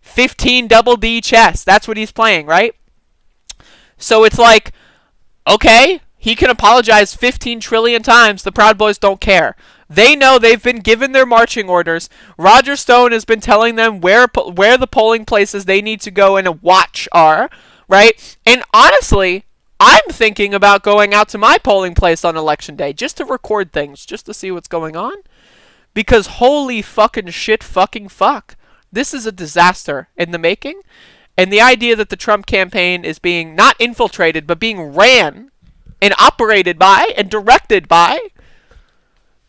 15 double D chess. That's what he's playing, right? So it's like, okay, he can apologize 15 trillion times. The Proud Boys don't care. They know they've been given their marching orders. Roger Stone has been telling them where the polling places they need to go and watch are, right? And honestly, I'm thinking about going out to my polling place on election day just to record things, just to see what's going on. Because holy fucking shit fucking fuck. This is a disaster in the making. And the idea that the Trump campaign is being not infiltrated, but being ran and operated by and directed by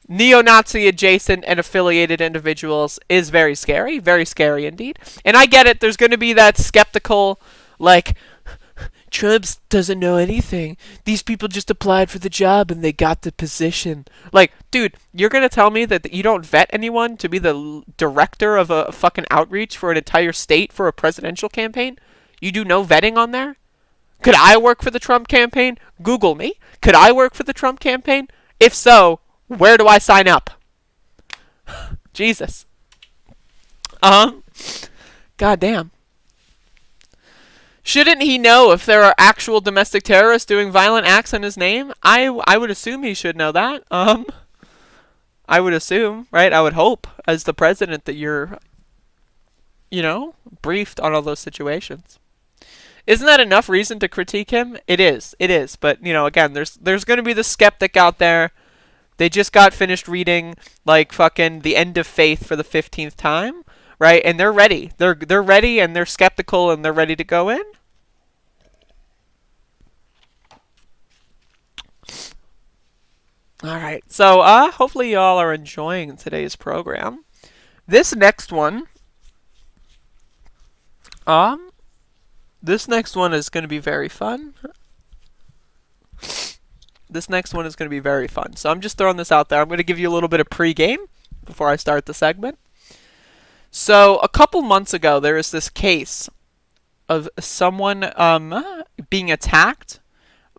neo-Nazi adjacent and affiliated individuals is very scary indeed. And I get it, there's going to be that skeptical, like, Trump doesn't know anything. These people just applied for the job and they got the position. Like, dude, you're going to tell me that you don't vet anyone to be the director of a fucking outreach for an entire state for a presidential campaign? You do no vetting on there? Could I work for the Trump campaign? Google me. Could I work for the Trump campaign? If so, where do I sign up? Jesus. Goddamn. Shouldn't he know if there are actual domestic terrorists doing violent acts in his name? I would assume he should know that. I would assume, right? I would hope, as the president, that you're, briefed on all those situations. Isn't that enough reason to critique him? It is. But, again, there's going to be the skeptic out there. They just got finished reading, like, fucking The End of Faith for the 15th time, right? And they're ready. They're ready, and they're skeptical, and they're ready to go in. All right. So, hopefully y'all are enjoying today's program. This next one, this next one is going to be very fun. This next one is going to be very fun. So I'm just throwing this out there. I'm going to give you a little bit of pre-game before I start the segment. So a couple months ago, there was this case of someone being attacked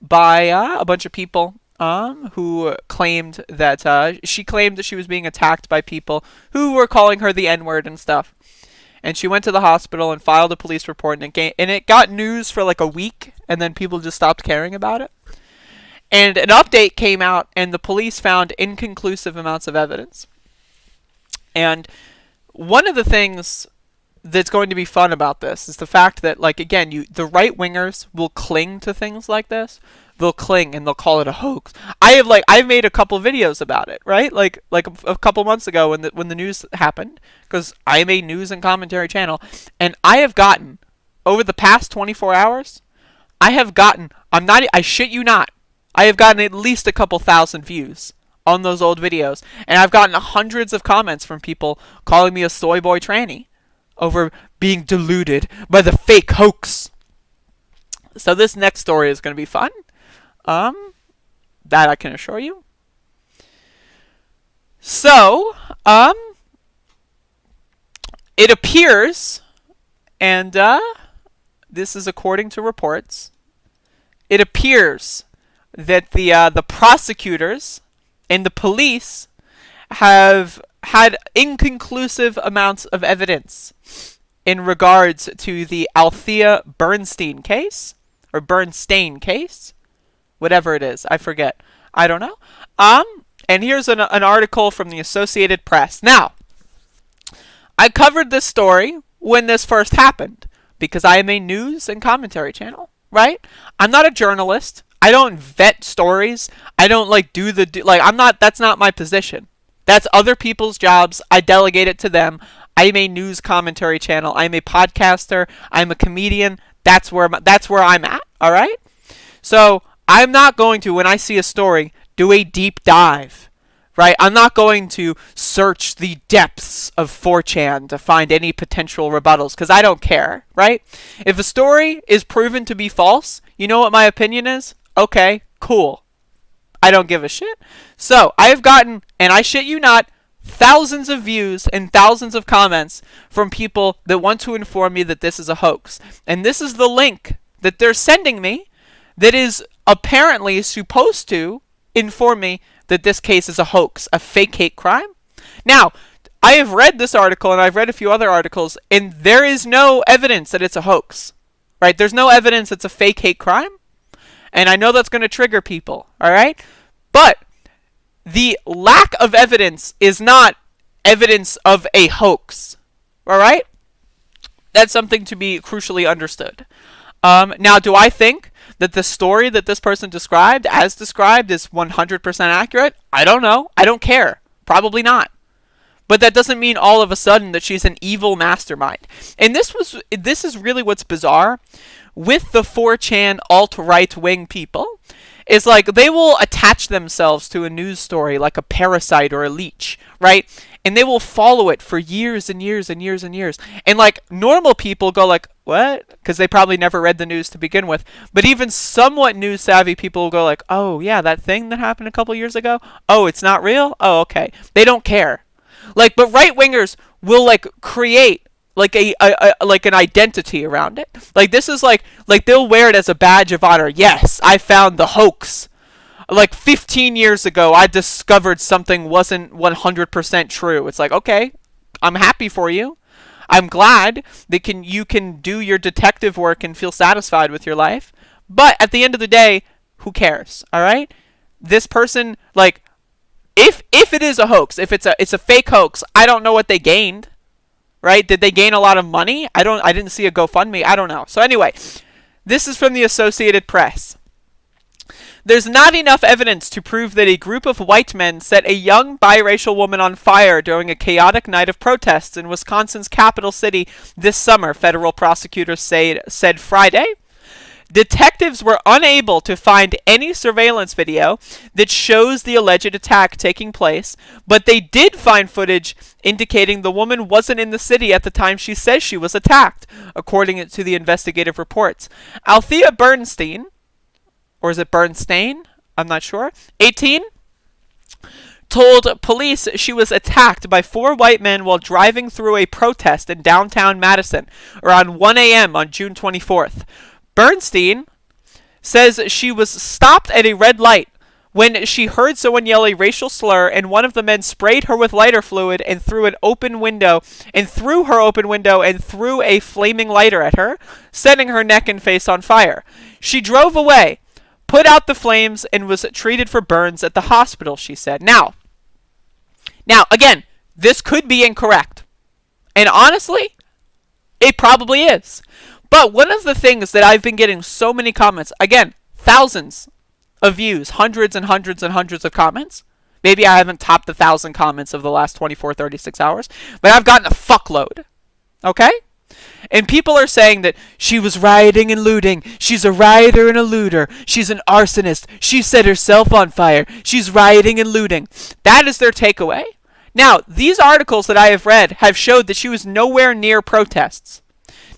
by a bunch of people who claimed that she claimed that she was being attacked by people who were calling her the N-word and stuff. And she went to the hospital and filed a police report, and it got news for like a week, and then people just stopped caring about it. And an update came out, and the police found inconclusive amounts of evidence. And one of the things that's going to be fun about this is the fact that, like, again, the right-wingers will cling to things like this. They'll cling and they'll call it a hoax. I've made a couple videos about it, right? Like a couple months ago when the news happened, because I'm a news and commentary channel, and I have gotten over the past 24 hours, I shit you not, I have gotten at least a couple thousand views on those old videos, and I've gotten hundreds of comments from people calling me a soy boy tranny over being deluded by the fake hoax. So this next story is going to be fun. That I can assure you. So, it appears, and this is according to reports, it appears that the prosecutors and the police have had inconclusive amounts of evidence in regards to the Althea Bernstein case, or Bernstein case, whatever it is, I forget. I don't know. And here's an article from the Associated Press. Now, I covered this story when this first happened because I am a news and commentary channel, right? I'm not a journalist. I don't vet stories. I don't that's not my position. That's other people's jobs. I delegate it to them. I'm a news commentary channel. I'm a podcaster. I'm a comedian. That's where I'm at, all right? So, I'm not going to, when I see a story, do a deep dive, right? I'm not going to search the depths of 4chan to find any potential rebuttals, because I don't care, right? If a story is proven to be false, you know what my opinion is? Okay, cool. I don't give a shit. So, I have gotten, and I shit you not, thousands of views and thousands of comments from people that want to inform me that this is a hoax. And this is the link that they're sending me that is apparently supposed to inform me that this case is a hoax, a fake hate crime. Now, I have read this article and I've read a few other articles, and there is no evidence that it's a hoax, right? There's no evidence it's a fake hate crime. And I know that's going to trigger people, all right? But the lack of evidence is not evidence of a hoax, all right? That's something to be crucially understood. Now, do I think that the story that this person described is 100% accurate? I don't know. I don't care. Probably not. But that doesn't mean all of a sudden that she's an evil mastermind. And this is really what's bizarre with the 4chan alt-right wing people. Is like they will attach themselves to a news story like a parasite or a leech, right? And they will follow it for years and years and years and years. And like normal people go like, what? Because they probably never read the news to begin with. But even somewhat news savvy people will go like, oh yeah, that thing that happened a couple years ago? Oh, it's not real? Oh, okay. They don't care. Like, but right wingers will like create like like an identity around it. Like this is like they'll wear it as a badge of honor. Yes, I found the hoax. Like 15 years ago, I discovered something wasn't 100% true. It's like, okay, I'm happy for you. I'm glad that you can do your detective work and feel satisfied with your life. But at the end of the day, who cares? All right? This person, like, if it is a hoax, if it's a fake hoax, I don't know what they gained. Right? Did they gain a lot of money? I didn't see a GoFundMe. I don't know. So anyway, this is from the Associated Press. There's not enough evidence to prove that a group of white men set a young biracial woman on fire during a chaotic night of protests in Wisconsin's capital city this summer, federal prosecutors said Friday. Detectives were unable to find any surveillance video that shows the alleged attack taking place, but they did find footage indicating the woman wasn't in the city at the time she says she was attacked, according to the investigative reports. Althea Bernstein, or is it Bernstein? I'm not sure. 18, told police she was attacked by 4 white men while driving through a protest in downtown Madison around 1 a.m. on June 24th. Bernstein says she was stopped at a red light when she heard someone yell a racial slur, and one of the men sprayed her with lighter fluid and through her open window and threw a flaming lighter at her, setting her neck and face on fire. She drove away, put out the flames, and was treated for burns at the hospital, she said. Now, again, this could be incorrect. And honestly, it probably is. But one of the things that I've been getting so many comments, again, thousands of views, hundreds and hundreds and hundreds of comments. Maybe I haven't topped 1,000 comments of the last 24, 36 hours, but I've gotten a fuckload. Okay? And people are saying that she was rioting and looting. She's a rioter and a looter. She's an arsonist. She set herself on fire. She's rioting and looting. That is their takeaway. Now, these articles that I have read have showed that she was nowhere near protests.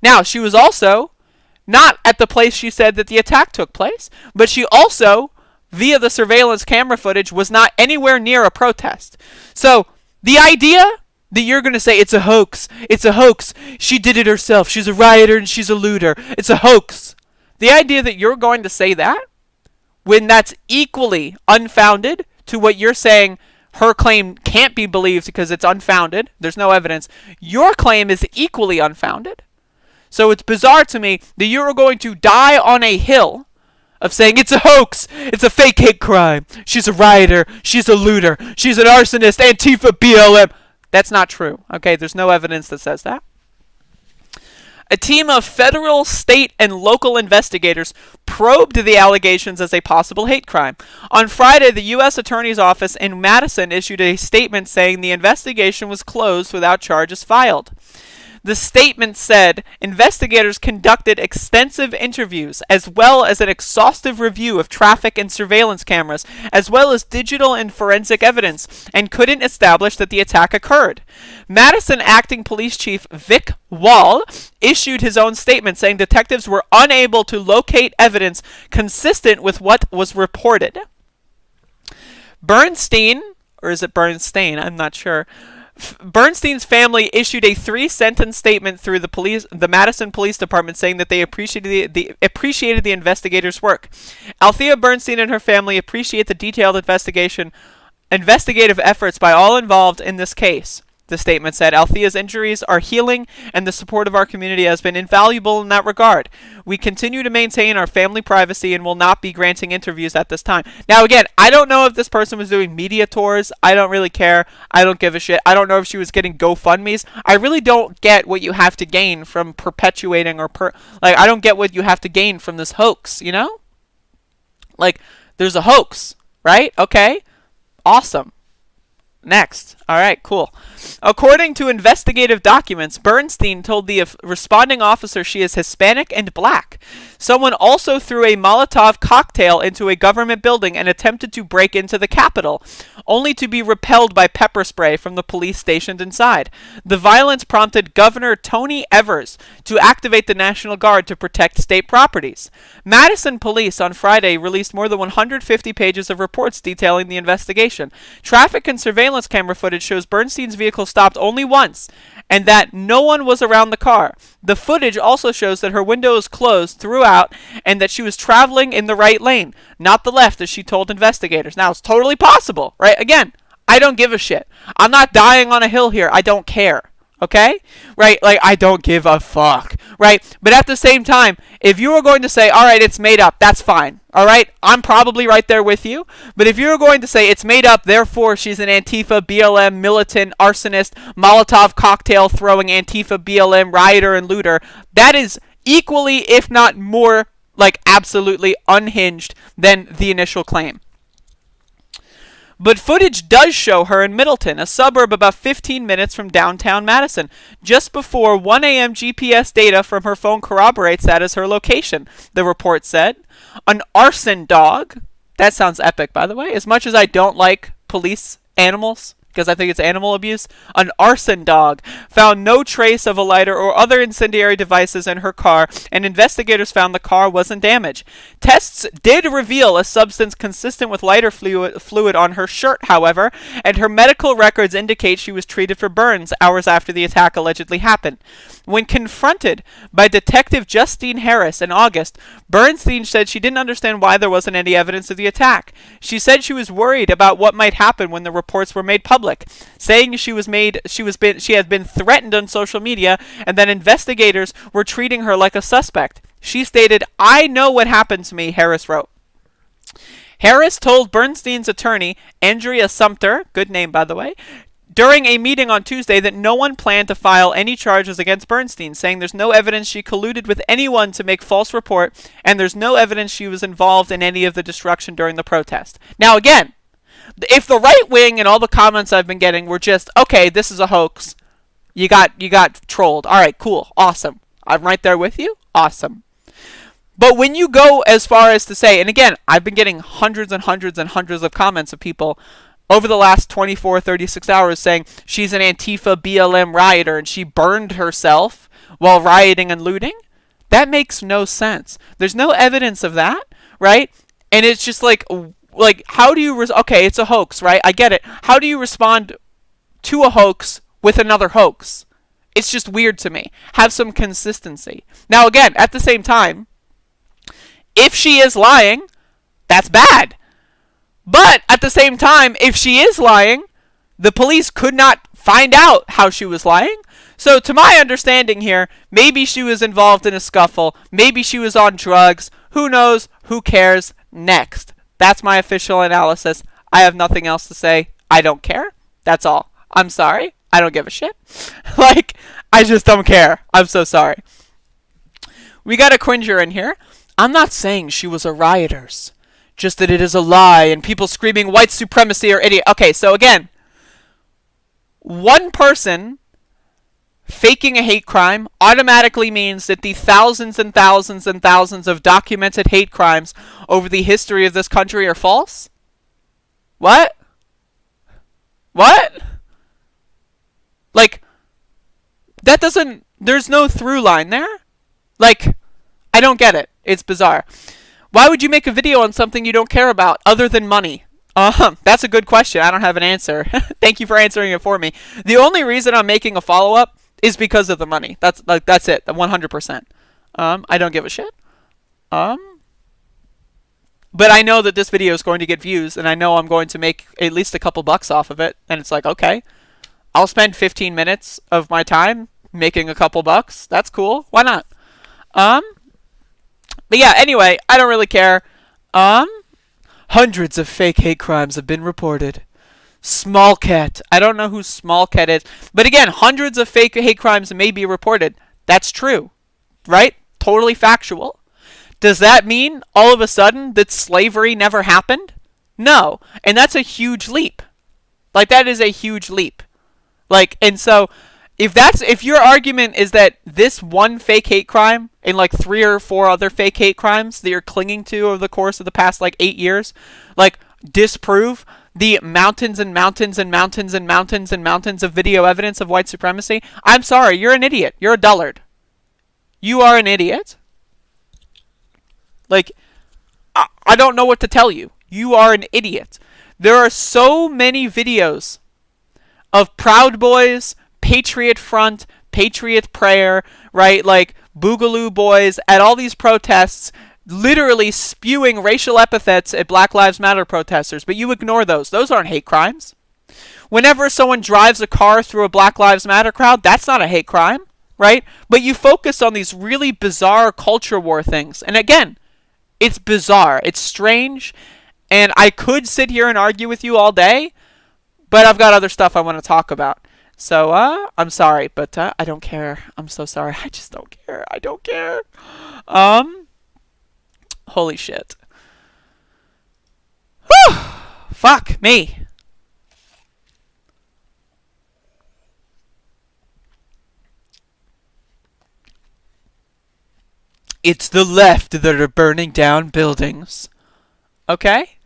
Now, she was also not at the place she said that the attack took place, but she also, via the surveillance camera footage, was not anywhere near a protest. So, the idea that you're going to say it's a hoax, she did it herself, she's a rioter and she's a looter, it's a hoax. The idea that you're going to say that, when that's equally unfounded to what you're saying her claim can't be believed because it's unfounded, there's no evidence, your claim is equally unfounded. So it's bizarre to me that you're going to die on a hill of saying it's a hoax, it's a fake hate crime, she's a rioter, she's a looter, she's an arsonist, Antifa, BLM. That's not true, okay? There's no evidence that says that. A team of federal, state, and local investigators probed the allegations as a possible hate crime. On Friday, the U.S. Attorney's Office in Madison issued a statement saying the investigation was closed without charges filed. The statement said investigators conducted extensive interviews as well as an exhaustive review of traffic and surveillance cameras, as well as digital and forensic evidence, and couldn't establish that the attack occurred. Madison Acting Police Chief Vic Wall issued his own statement saying detectives were unable to locate evidence consistent with what was reported. Bernstein, or is it Bernstein? I'm not sure. Bernstein's family issued a 3-sentence statement through the Madison Police Department saying that they appreciated the investigators' work. Althea Bernstein and her family appreciate the detailed investigative efforts by all involved in this case. The statement said, Althea's injuries are healing and the support of our community has been invaluable in that regard. We continue to maintain our family privacy and will not be granting interviews at this time. Now again, I don't know if this person was doing media tours. I don't really care. I don't give a shit. I don't know if she was getting GoFundMes. I really don't get what you have to gain from perpetuating I don't get what you have to gain from this hoax, you know? Like, there's a hoax, right? Okay. Awesome. Next. All right, cool. According to investigative documents, Bernstein told the responding officer she is Hispanic and black. Someone also threw a Molotov cocktail into a government building and attempted to break into the Capitol, only to be repelled by pepper spray from the police stationed inside. The violence prompted Governor Tony Evers to activate the National Guard to protect state properties. Madison police on Friday released more than 150 pages of reports detailing the investigation. Traffic and surveillance camera footage shows Bernstein's vehicle stopped only once, and that no one was around the car. The footage also shows that her window is closed throughout and that she was traveling in the right lane, not the left, as she told investigators. Now, it's totally possible, right? Again, I don't give a shit. I'm not dying on a hill here. I don't care. Okay? Right? Like, I don't give a fuck. Right? But at the same time, if you were going to say, alright, it's made up, that's fine. Alright? I'm probably right there with you. But if you were going to say it's made up, therefore she's an Antifa, BLM, militant, arsonist, Molotov cocktail throwing Antifa, BLM, rioter, and looter, that is equally, if not more, like, absolutely unhinged than the initial claim. But footage does show her in Middleton, a suburb about 15 minutes from downtown Madison. Just before 1 a.m. GPS data from her phone corroborates that as her location, the report said. An arson dog. That sounds epic, by the way. As much as I don't like police animals, because I think it's animal abuse, an arson dog found no trace of a lighter or other incendiary devices in her car, and investigators found the car wasn't damaged. Tests did reveal a substance consistent with lighter fluid on her shirt, however, and her medical records indicate she was treated for burns hours after the attack allegedly happened. When confronted by Detective Justine Harris in August, Bernstein said she didn't understand why there wasn't any evidence of the attack. She said she was worried about what might happen when the reports were made public, saying she had been threatened on social media and that investigators were treating her like a suspect. She stated, "I know what happened to me," Harris wrote. Harris told Bernstein's attorney, Andrea Sumter, good name by the way, during a meeting on Tuesday that no one planned to file any charges against Bernstein, saying there's no evidence she colluded with anyone to make false report, and there's no evidence she was involved in any of the destruction during the protest. Now again, if the right wing and all the comments I've been getting were just, okay, this is a hoax, you got trolled. All right, cool, awesome. I'm right there with you. Awesome. But when you go as far as to say, and again, I've been getting hundreds and hundreds and hundreds of comments of people over the last 24, 36 hours saying she's an Antifa BLM rioter and she burned herself while rioting and looting. That makes no sense. There's no evidence of that, right? And it's just like how do you okay, it's a hoax, right? I get it. How do you respond to a hoax with another hoax? It's just weird to me. Have some consistency. Now again, at the same time, if she is lying, that's bad. But at the same time, if she is lying, the police could not find out how she was lying. So to my understanding here, maybe she was involved in a scuffle. Maybe she was on drugs. Who knows? Who cares? Next. That's my official analysis. I have nothing else to say. I don't care. That's all. I'm sorry. I don't give a shit. I just don't care. I'm so sorry. We got a cringer in here. I'm not saying she was a rioters. Just that it is a lie and people screaming white supremacy are idiot. Okay, so again, one person faking a hate crime automatically means that the thousands and thousands and thousands of documented hate crimes over the history of this country are false? What? What? That doesn't, there's no through line there? I don't get it. It's bizarre. Why would you make a video on something you don't care about other than money? That's a good question. I don't have an answer. Thank you for answering it for me. The only reason I'm making a follow-up is because of the money. That's it. 100%. I don't give a shit. But I know that this video is going to get views, and I know I'm going to make at least a couple bucks off of it. And it's like, okay, I'll spend 15 minutes of my time making a couple bucks. That's cool. Why not? But yeah, anyway, I don't really care. Hundreds of fake hate crimes have been reported. Smallcat. I don't know who Smallcat is. But again, hundreds of fake hate crimes may be reported. That's true. Right? Totally factual. Does that mean all of a sudden that slavery never happened? No. And that's a huge leap. That is a huge leap. And so if your argument is that this one fake hate crime and 3 or 4 other fake hate crimes that you're clinging to over the course of the past 8 years, disprove the mountains and mountains and mountains and mountains and mountains of video evidence of white supremacy, I'm sorry, you're an idiot. You're a dullard. You are an idiot. I don't know what to tell you. You are an idiot. There are so many videos of Proud Boys, Patriot Front, Patriot Prayer, right? Boogaloo Boys at all these protests, literally spewing racial epithets at Black Lives Matter protesters, but you ignore those. Those aren't hate crimes. Whenever someone drives a car through a Black Lives Matter crowd, that's not a hate crime, right? But you focus on these really bizarre culture war things. And again, it's bizarre. It's strange. And I could sit here and argue with you all day, but I've got other stuff I want to talk about. So, I'm sorry, but I don't care. I'm so sorry. I just don't care. I don't care. Holy shit. Whew! Fuck me. It's the left that are burning down buildings. Okay?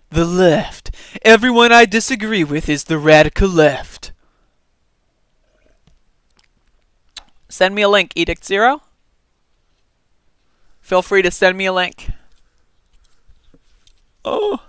The left. Everyone I disagree with is the radical left. Send me a link, Edict Zero. Feel free to send me a link. Oh.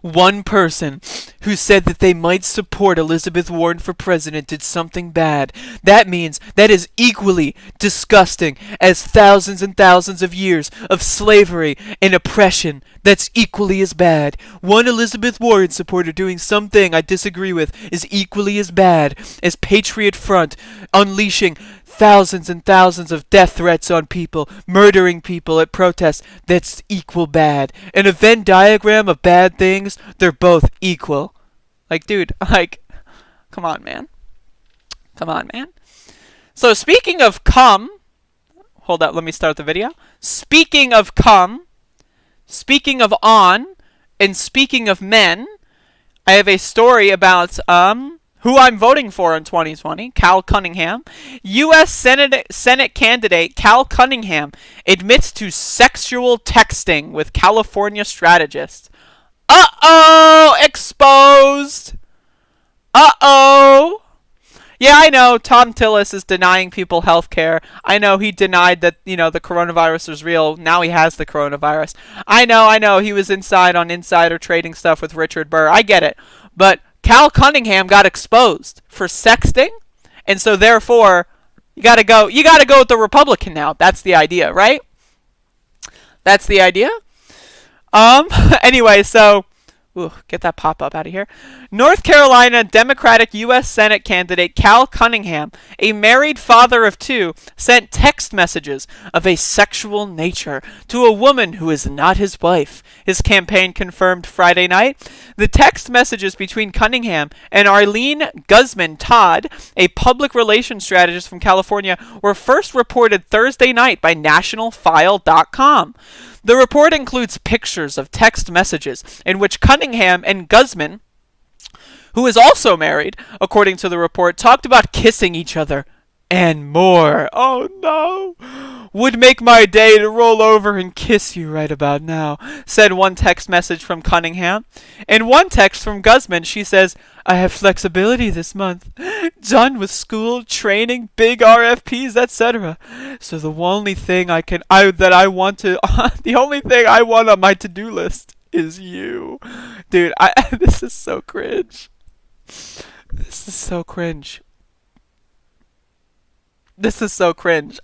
One person who said that they might support Elizabeth Warren for president did something bad. That means that is equally disgusting as thousands and thousands of years of slavery and oppression. That's equally as bad. One Elizabeth Warren supporter doing something I disagree with is equally as bad as Patriot Front unleashing thousands and thousands of death threats on people, murdering people at protests. That's equal bad. In a Venn diagram of bad things, they're both equal. Like, dude, like, come on, man. Come on, man. So, speaking of cum, hold up, let me start the video. Speaking of cum, speaking of on, and speaking of men, I have a story about, who I'm voting for in 2020, Cal Cunningham. U.S. Senate candidate Cal Cunningham admits to sexual texting with California strategist. Uh-oh! Exposed! Uh-oh! Yeah, I know, Tom Tillis is denying people health care. I know he denied that, the coronavirus was real. Now he has the coronavirus. I know, he was inside on insider trading stuff with Richard Burr. I get it. But Cal Cunningham got exposed for sexting, and so therefore, you gotta go with the Republican now. That's the idea, right? That's the idea? Anyway, so, get that pop-up out of here. North Carolina Democratic U.S. Senate candidate Cal Cunningham, a married father of two, sent text messages of a sexual nature to a woman who is not his wife, his campaign confirmed Friday night. The text messages between Cunningham and Arlene Guzman Todd, a public relations strategist from California, were first reported Thursday night by NationalFile.com. The report includes pictures of text messages in which Cunningham and Guzman, who is also married, according to the report, talked about kissing each other and more. Oh no! Would make my day to roll over and kiss you right about now, said one text message from Cunningham. In one text from Guzman, she says, I have flexibility this month. Done with school, training, big RFPs, etc. So the only thing I want on my to-do list is you. Dude, this is so cringe. This is so cringe. This is so cringe.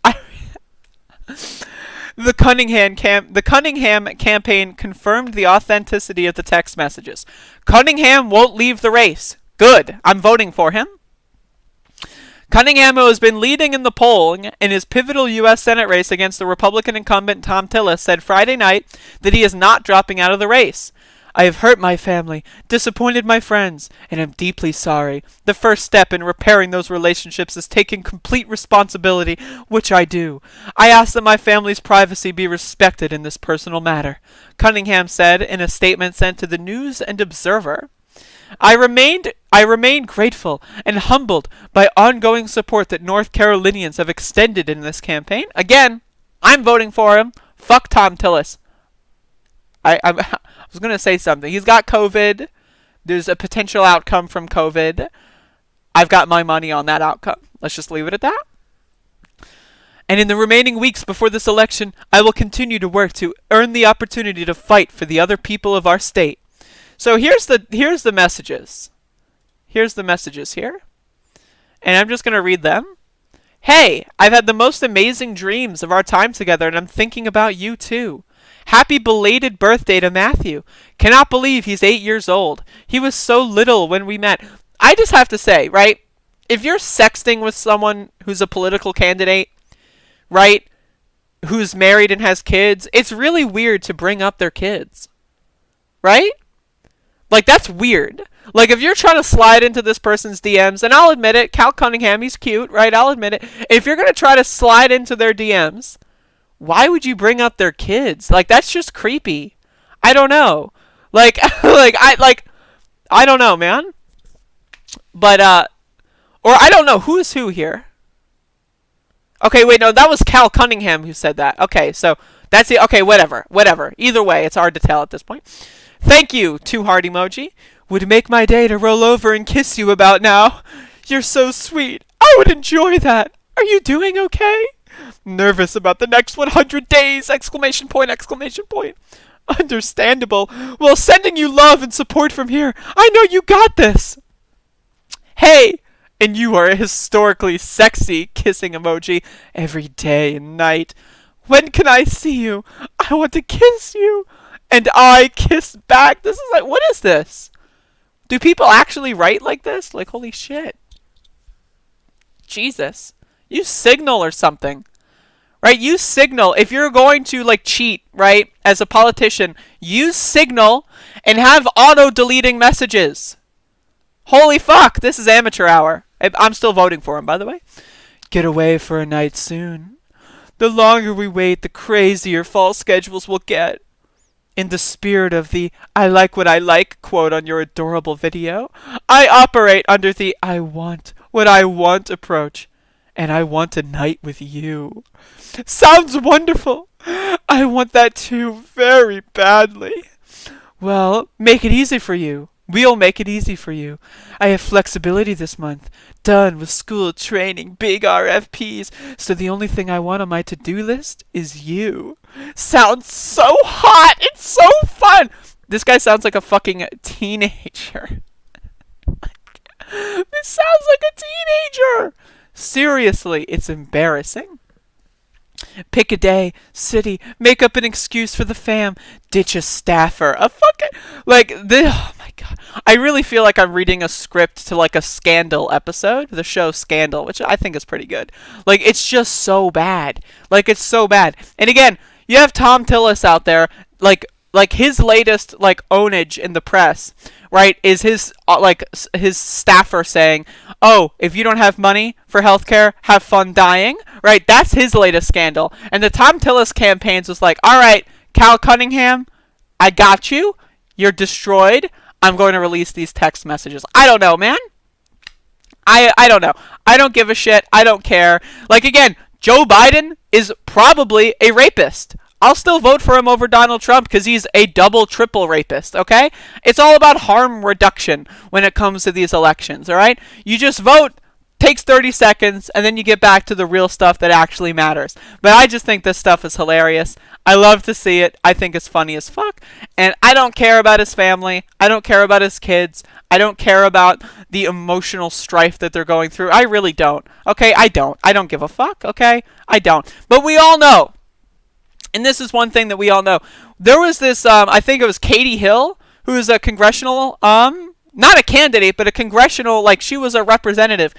The Cunningham campaign confirmed the authenticity of the text messages. Cunningham won't leave the race. Good. I'm voting for him. Cunningham, who has been leading in the polling in his pivotal U.S. Senate race against the Republican incumbent Tom Tillis, said Friday night that he is not dropping out of the race. I have hurt my family, disappointed my friends, and am deeply sorry. The first step in repairing those relationships is taking complete responsibility, which I do. I ask that my family's privacy be respected in this personal matter, Cunningham said in a statement sent to the News and Observer. I remain grateful and humbled by ongoing support that North Carolinians have extended in this campaign. Again, I'm voting for him. Fuck Tom Tillis. I was going to say something. He's got COVID. There's a potential outcome from COVID. I've got my money on that outcome. Let's just leave it at that. And in the remaining weeks before this election, I will continue to work to earn the opportunity to fight for the other people of our state. So here's the messages. Here's the messages here. And I'm just going to read them. Hey, I've had the most amazing dreams of our time together, and I'm thinking about you too. Happy belated birthday to Matthew. Cannot believe he's 8 years old. He was so little when we met. I just have to say, right, if you're sexting with someone who's a political candidate, right, who's married and has kids, it's really weird to bring up their kids. Right? Like, that's weird. Like, if you're trying to slide into this person's DMs, and I'll admit it, Cal Cunningham, he's cute, right? I'll admit it. If you're going to try to slide into their DMs, why would you bring up their kids? Like, that's just creepy. I don't know. Like, I don't know, man. But, or I don't know who's who here. Okay, wait, no, that was Cal Cunningham who said that. Okay, so that's it. Okay, whatever. Either way, it's hard to tell at this point. Thank you, 2 heart emoji. Would make my day to roll over and kiss you about now. You're so sweet. I would enjoy that. Are you doing okay? Nervous about the next 100 days! Exclamation point, exclamation point. Understandable. Well, sending you love and support from here. I know you got this. Hey, and you are a historically sexy kissing emoji every day and night. When can I see you? I want to kiss you. And I kiss back. This is like, what is this? Do people actually write like this? Like, holy shit. Jesus. Use Signal or something. Right? Use Signal. If you're going to, like, cheat, right, as a politician, use Signal and have auto-deleting messages. Holy fuck. This is amateur hour. I'm still voting for him, by the way. Get away for a night soon. The longer we wait, the crazier fall schedules will get. In the spirit of the I like what I like quote on your adorable video, I operate under the I want what I want approach. And I want a night with you. Sounds wonderful. I want that too very badly. Well, make it easy for you. We'll make it easy for you. I have flexibility this month. Done with school training, big RFPs. So the only thing I want on my to-do list is you. Sounds so hot. It's so fun. This guy sounds like a fucking teenager. This sounds like a teenager. Seriously, it's embarrassing. Pick a day, city, make up an excuse for the fam, ditch a staffer, a fucking, like, this, oh my god. I really feel like I'm reading a script to, like, a Scandal episode, the show Scandal, which I think is pretty good. Like, it's just so bad. Like, it's so bad. And again, you have Tom Tillis out there, like his latest, like, ownage in the press, right, is his, his staffer saying, oh, if you don't have money for healthcare, have fun dying, right? That's his latest scandal. And the Tom Tillis campaigns was like, all right, Cal Cunningham, I got you. You're destroyed. I'm going to release these text messages. I don't know, man. I don't know. I don't give a shit. I don't care. Like, again, Joe Biden is probably a rapist. I'll still vote for him over Donald Trump because he's a double, triple rapist, okay? It's all about harm reduction when it comes to these elections, all right? You just vote, takes 30 seconds, and then you get back to the real stuff that actually matters. But I just think this stuff is hilarious. I love to see it. I think it's funny as fuck. And I don't care about his family. I don't care about his kids. I don't care about the emotional strife that they're going through. I really don't, okay? I don't. I don't give a fuck, okay? I don't. But we all know. And this is one thing that we all know. There was this, I think it was Katie Hill, who is a congressional, not a candidate, but a congressional, like, she was a representative,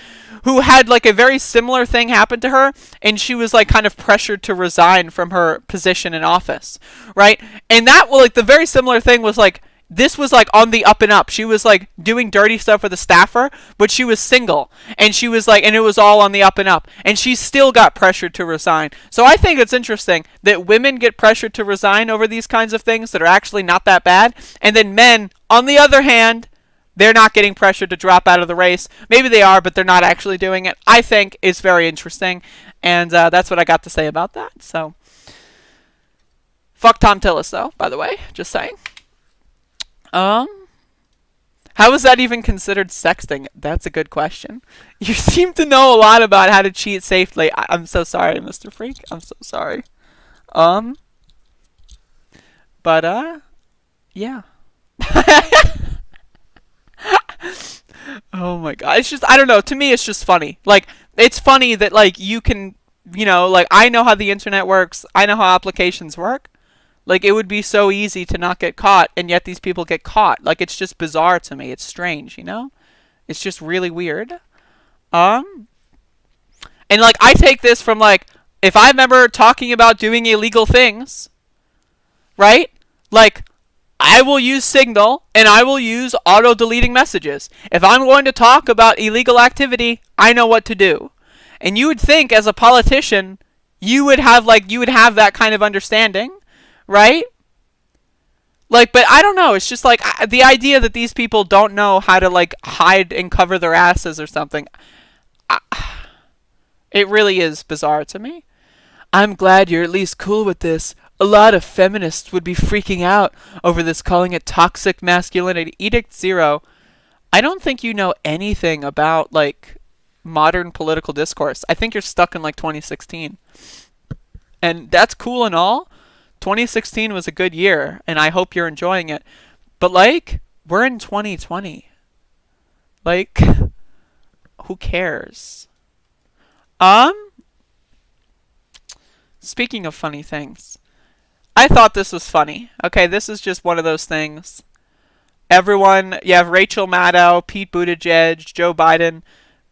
who had, like, a very similar thing happen to her, and she was, like, kind of pressured to resign from her position in office, right? And that, well, like, the very similar thing was, like, this was, like, on the up and up. She was, like, doing dirty stuff with a staffer, but she was single. And she was, like, and it was all on the up and up. And she still got pressured to resign. So I think it's interesting that women get pressured to resign over these kinds of things that are actually not that bad. And then men, on the other hand, they're not getting pressured to drop out of the race. Maybe they are, but they're not actually doing it. I think it's very interesting. And that's what I got to say about that. So, fuck Tom Tillis, though, by the way. Just saying. How is that even considered sexting? That's a good question. You seem to know a lot about how to cheat safely. I'm so sorry, Mr. Freak. I'm so sorry. Yeah. Oh my god. It's just, I don't know. To me, it's just funny. Like, it's funny that, like, you can, you know, like, I know how the internet works. I know how applications work. Like, it would be so easy to not get caught, and yet these people get caught. Like, it's just bizarre to me. It's strange, you know? It's just really weird. And, like, I take this from, like, if I'm ever talking about doing illegal things, right? Like, I will use Signal, and I will use auto-deleting messages. If I'm going to talk about illegal activity, I know what to do. And you would think, as a politician, you would have that kind of understanding. Right? Like, but I don't know. It's just like the idea that these people don't know how to, like, hide and cover their asses or something. It really is bizarre to me. I'm glad you're at least cool with this. A lot of feminists would be freaking out over this, calling it toxic masculinity. Edict Zero. I don't think you know anything about, like, modern political discourse. I think you're stuck in, like, 2016. And that's cool and all. 2016 was a good year, and I hope you're enjoying it. But, like, we're in 2020. Like, who cares? Speaking of funny things, I thought this was funny. Okay, this is just one of those things. Everyone, you have Rachel Maddow, Pete Buttigieg, Joe Biden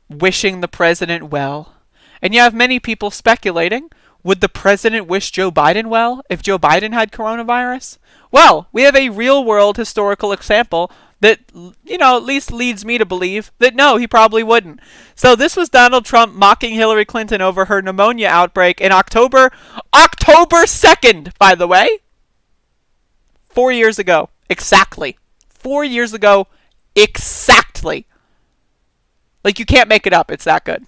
wishing the president well. And you have many people speculating, would the president wish Joe Biden well if Joe Biden had coronavirus? Well, we have a real-world historical example that, at least leads me to believe that no, he probably wouldn't. So this was Donald Trump mocking Hillary Clinton over her pneumonia outbreak in October 2nd, by the way. 4 years ago. Exactly. 4 years ago. Exactly. Like, you can't make it up. It's that good.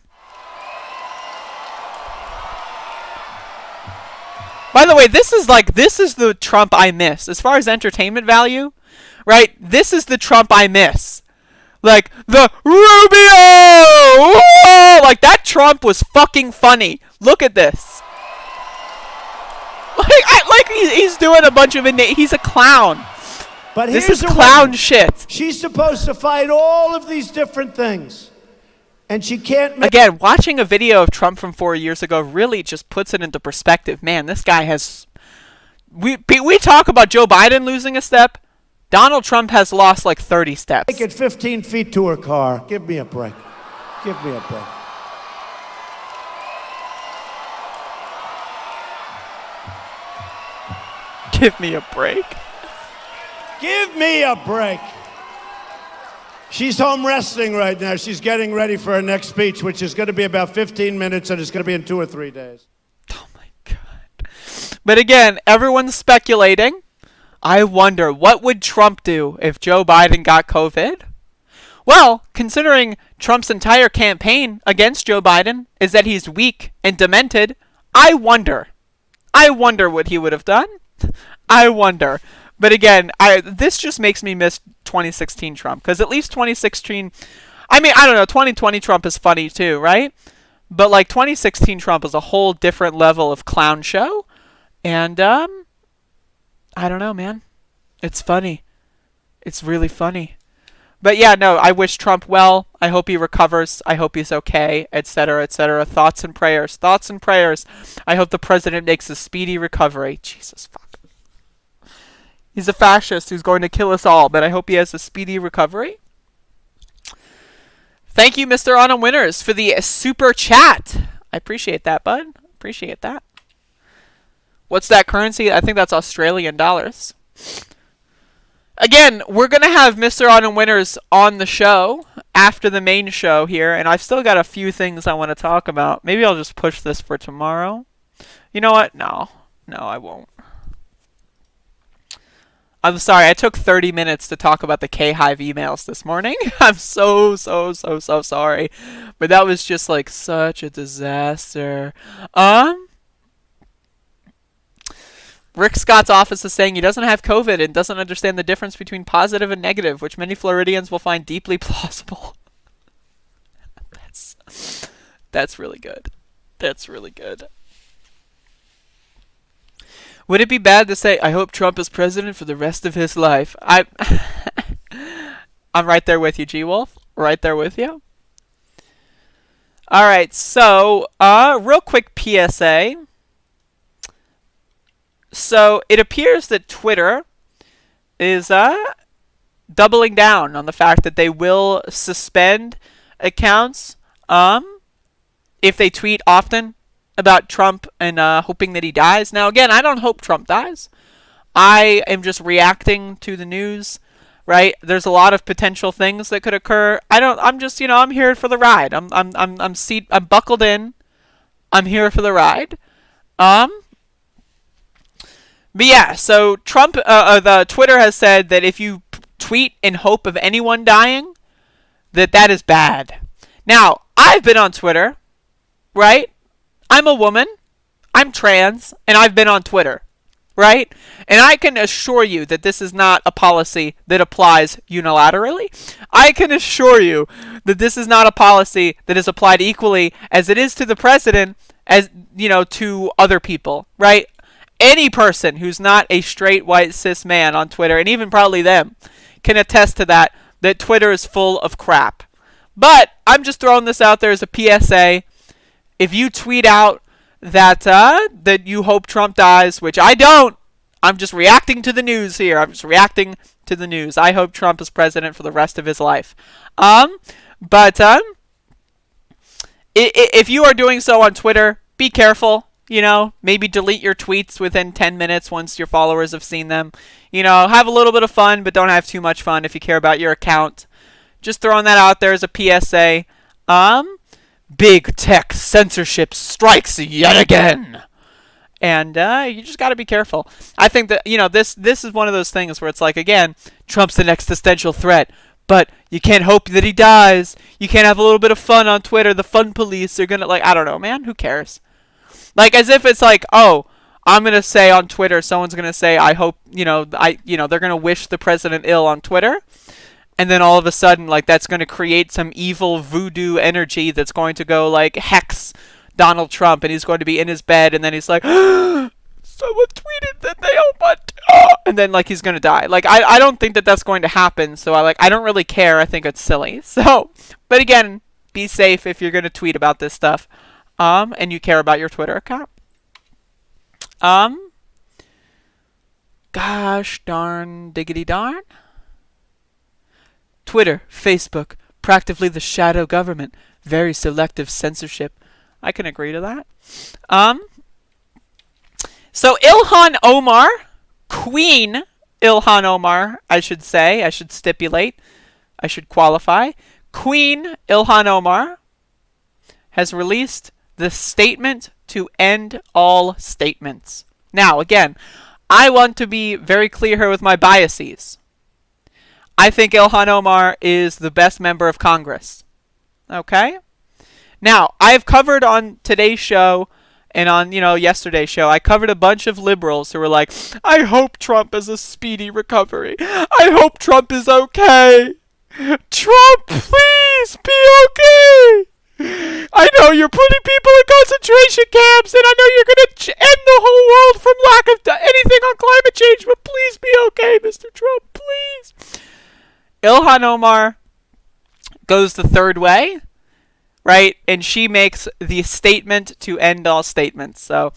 By the way, this is the Trump I miss. As far as entertainment value, right? This is the Trump I miss. Like, the Rubio! Whoa! Like, that Trump was fucking funny. Look at this. He's doing a bunch of... He's a clown. But this here's is clown shit. She's supposed to fight all of these different things. And she can't... Again, watching a video of Trump from 4 years ago really just puts it into perspective. Man, this guy has... We talk about Joe Biden losing a step. Donald Trump has lost like 30 steps. Take it 15 feet to her car. Give me a break. Give me a break. Give me a break. Give me a break. She's home resting right now. She's getting ready for her next speech, which is going to be about 15 minutes, and it's going to be in 2 or 3 days. Oh, my God. But again, everyone's speculating. I wonder, what would Trump do if Joe Biden got COVID? Well, considering Trump's entire campaign against Joe Biden is that he's weak and demented, I wonder what he would have done. I wonder. But again, this just makes me miss 2016 Trump. Because at least 2016... I mean, I don't know. 2020 Trump is funny too, right? But like 2016 Trump is a whole different level of clown show. And, I don't know, man. It's funny. It's really funny. But yeah, no, I wish Trump well. I hope he recovers. I hope he's okay, etc., etc. Thoughts and prayers. Thoughts and prayers. I hope the president makes a speedy recovery. Jesus fuck. He's a fascist who's going to kill us all, but I hope he has a speedy recovery. Thank you, Mr. Anna Winners, for the super chat. I appreciate that, bud. Appreciate that. What's that currency? I think that's Australian dollars. Again, we're going to have Mr. Autumn Winners on the show after the main show here, and I've still got a few things I want to talk about. Maybe I'll just push this for tomorrow. You know what? No, I won't. I'm sorry, I took 30 minutes to talk about the KHive emails this morning. I'm so sorry. But that was just like such a disaster. Rick Scott's office is saying he doesn't have COVID and doesn't understand the difference between positive and negative, which many Floridians will find deeply plausible. That's really good. That's really good. Would it be bad to say, I hope Trump is president for the rest of his life? I'm right there with you, G-Wolf. Right there with you. Alright, so, real quick PSA. So, it appears that Twitter is, doubling down on the fact that they will suspend accounts, if they tweet often about Trump and hoping that he dies. Now, again, I don't hope Trump dies. I am just reacting to the news, right? There's a lot of potential things that could occur. I'm just, I'm here for the ride. I'm buckled in. I'm here for the ride. But yeah, so Trump, the Twitter has said that if you tweet in hope of anyone dying, that is bad. Now, I've been on Twitter right? I'm a woman, I'm trans, and I've been on Twitter, right? And I can assure you that this is not a policy that applies unilaterally. I can assure you that this is not a policy that is applied equally as it is to the president, as, you know, to other people, right? Any person who's not a straight white cis man on Twitter, and even probably them, can attest to that Twitter is full of crap. But I'm just throwing this out there as a PSA. If you tweet out that you hope Trump dies, which I don't, I'm just reacting to the news here. I'm just reacting to the news. I hope Trump is president for the rest of his life. If you are doing so on Twitter, be careful. You know, maybe delete your tweets within 10 minutes once your followers have seen them. You know, have a little bit of fun, but don't have too much fun if you care about your account. Just throwing that out there as a PSA. Big tech censorship strikes yet again. And you just got to be careful. I think that, you know, this is one of those things where it's like, again, Trump's an existential threat, but you can't hope that he dies. You can't have a little bit of fun on Twitter. The fun police are going to, like, I don't know, man, who cares? Like, as if it's like, oh, I'm going to say on Twitter, someone's going to say, I hope, they're going to wish the president ill on Twitter. And then all of a sudden, like, that's going to create some evil voodoo energy that's going to go, like, hex Donald Trump. And he's going to be in his bed. And then he's like, someone tweeted that they all want, and then, like, he's going to die. Like, I don't think that that's going to happen. So I don't really care. I think it's silly. So, but again, be safe if you're going to tweet about this stuff. And you care about your Twitter account. Gosh darn diggity darn. Twitter, Facebook, practically the shadow government. Very selective censorship. I can agree to that. So Ilhan Omar, Queen Ilhan Omar, I should say. I should stipulate. I should qualify. Queen Ilhan Omar has released the statement to end all statements. Now, again, I want to be very clear here with my biases. I think Ilhan Omar is the best member of Congress. Okay? Now, I've covered on today's show and on, yesterday's show, I covered a bunch of liberals who were like, I hope Trump has a speedy recovery. I hope Trump is okay. Trump, please be okay. I know you're putting people in concentration camps, and I know you're going to end the whole world from lack of anything on climate change, but please be okay, Mr. Trump, please. Ilhan Omar goes the third way, right? And she makes the statement to end all statements. So,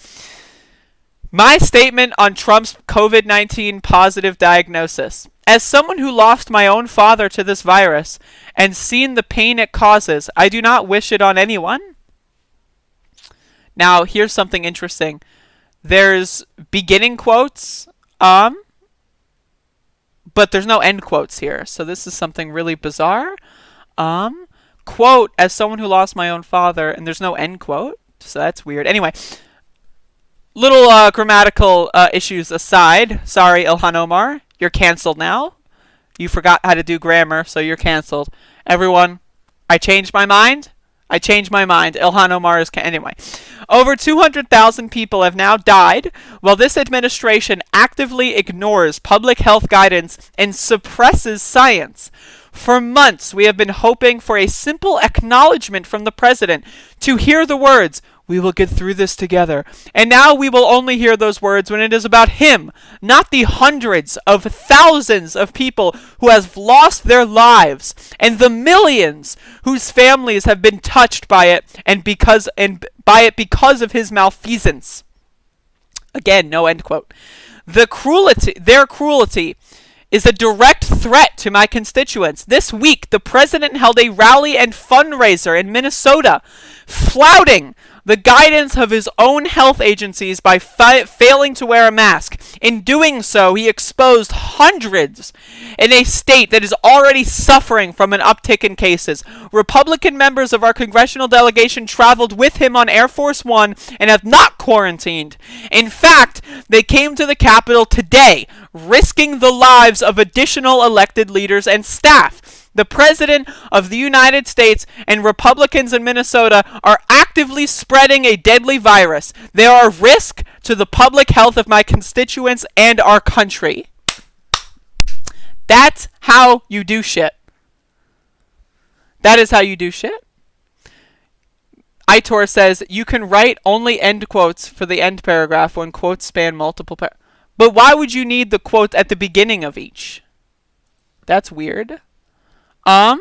my statement on Trump's COVID-19 positive diagnosis. As someone who lost my own father to this virus and seen the pain it causes, I do not wish it on anyone. Now, here's something interesting. There's beginning quotes, but there's no end quotes here. So this is something really bizarre. Quote, as someone who lost my own father, and there's no end quote. So that's weird. Anyway, little grammatical issues aside. Sorry, Ilhan Omar. You're canceled now. You forgot how to do grammar, so you're canceled. Everyone, I changed my mind. Ilhan Omar is anyway. Over 200,000 people have now died while this administration actively ignores public health guidance and suppresses science. For months, we have been hoping for a simple acknowledgement from the president to hear the words, "We will get through this together." And now we will only hear those words when it is about him, not the hundreds of thousands of people who have lost their lives and the millions whose families have been touched by it because of his malfeasance. Again, no end quote. Their cruelty is a direct threat to my constituents. This week, the president held a rally and fundraiser in Minnesota, flouting the guidance of his own health agencies by failing to wear a mask. In doing so, he exposed hundreds in a state that is already suffering from an uptick in cases. Republican members of our congressional delegation traveled with him on Air Force One and have not quarantined. In fact, they came to the Capitol today, risking the lives of additional elected leaders and staff. The President of the United States and Republicans in Minnesota are actively spreading a deadly virus. They are a risk to the public health of my constituents and our country. That's how you do shit. That is how you do shit. Itor says, you can write only end quotes for the end paragraph when quotes span multiple paragraphs. But why would you need the quote at the beginning of each? That's weird. But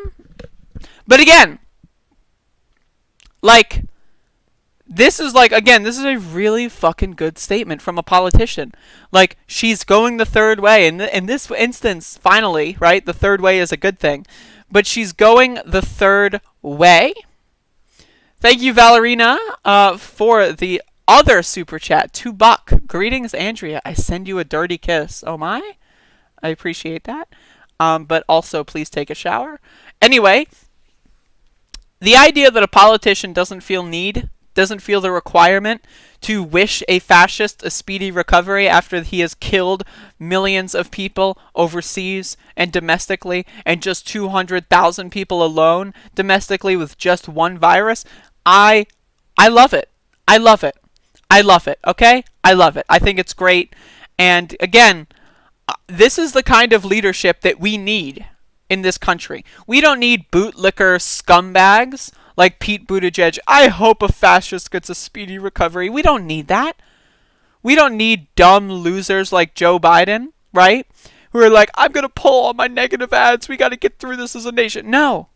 again, like, this is a really fucking good statement from a politician. Like, she's going the third way. And in this instance, finally, right, the third way is a good thing. But she's going the third way. Thank you, Valerina, for the other super chat. $2. Greetings, Andrea. I send you a dirty kiss. Oh my? I appreciate that. But also, please take a shower. Anyway, the idea that a politician doesn't feel the requirement to wish a fascist a speedy recovery after he has killed millions of people overseas and domestically, and just 200,000 people alone domestically with just one virus, I love it. I love it. I love it, okay? I love it. I think it's great. And again, this is the kind of leadership that we need in this country. We don't need bootlicker scumbags like Pete Buttigieg. I hope a fascist gets a speedy recovery. We don't need that. We don't need dumb losers like Joe Biden, right? Who are like, I'm going to pull all my negative ads. We got to get through this as a nation. No.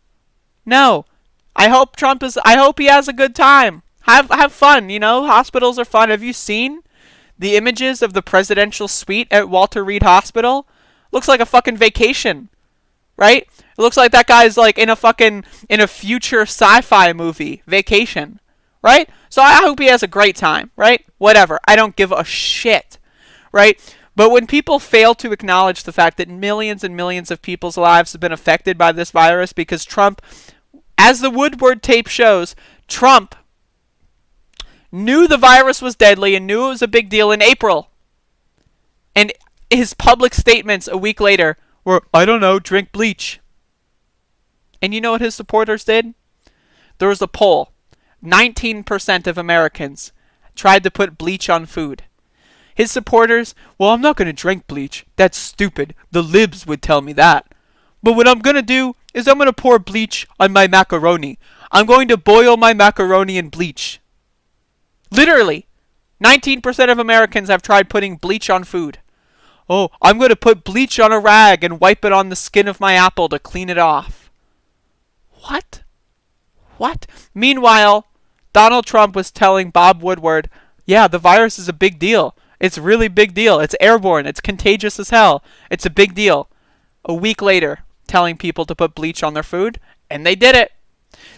I hope he has a good time. Have fun, you know? Hospitals are fun. Have you seen the images of the presidential suite at Walter Reed Hospital? Looks like a fucking vacation, right? It looks like that guy's like in a future sci-fi movie, Vacation, right? So I hope he has a great time, right? Whatever. I don't give a shit, right? But when people fail to acknowledge the fact that millions and millions of people's lives have been affected by this virus because Trump, as the Woodward tape shows, Trump knew the virus was deadly and knew it was a big deal in April. And his public statements a week later were, I don't know, drink bleach. And you know what his supporters did? There was a poll. 19% of Americans tried to put bleach on food. His supporters, well, I'm not going to drink bleach. That's stupid. The libs would tell me that. But what I'm going to do is I'm going to pour bleach on my macaroni. I'm going to boil my macaroni in bleach. Literally, 19% of Americans have tried putting bleach on food. Oh, I'm going to put bleach on a rag and wipe it on the skin of my apple to clean it off. What? Meanwhile, Donald Trump was telling Bob Woodward, yeah, the virus is a big deal. It's a really big deal. It's airborne. It's contagious as hell. It's a big deal. A week later, telling people to put bleach on their food, and they did it.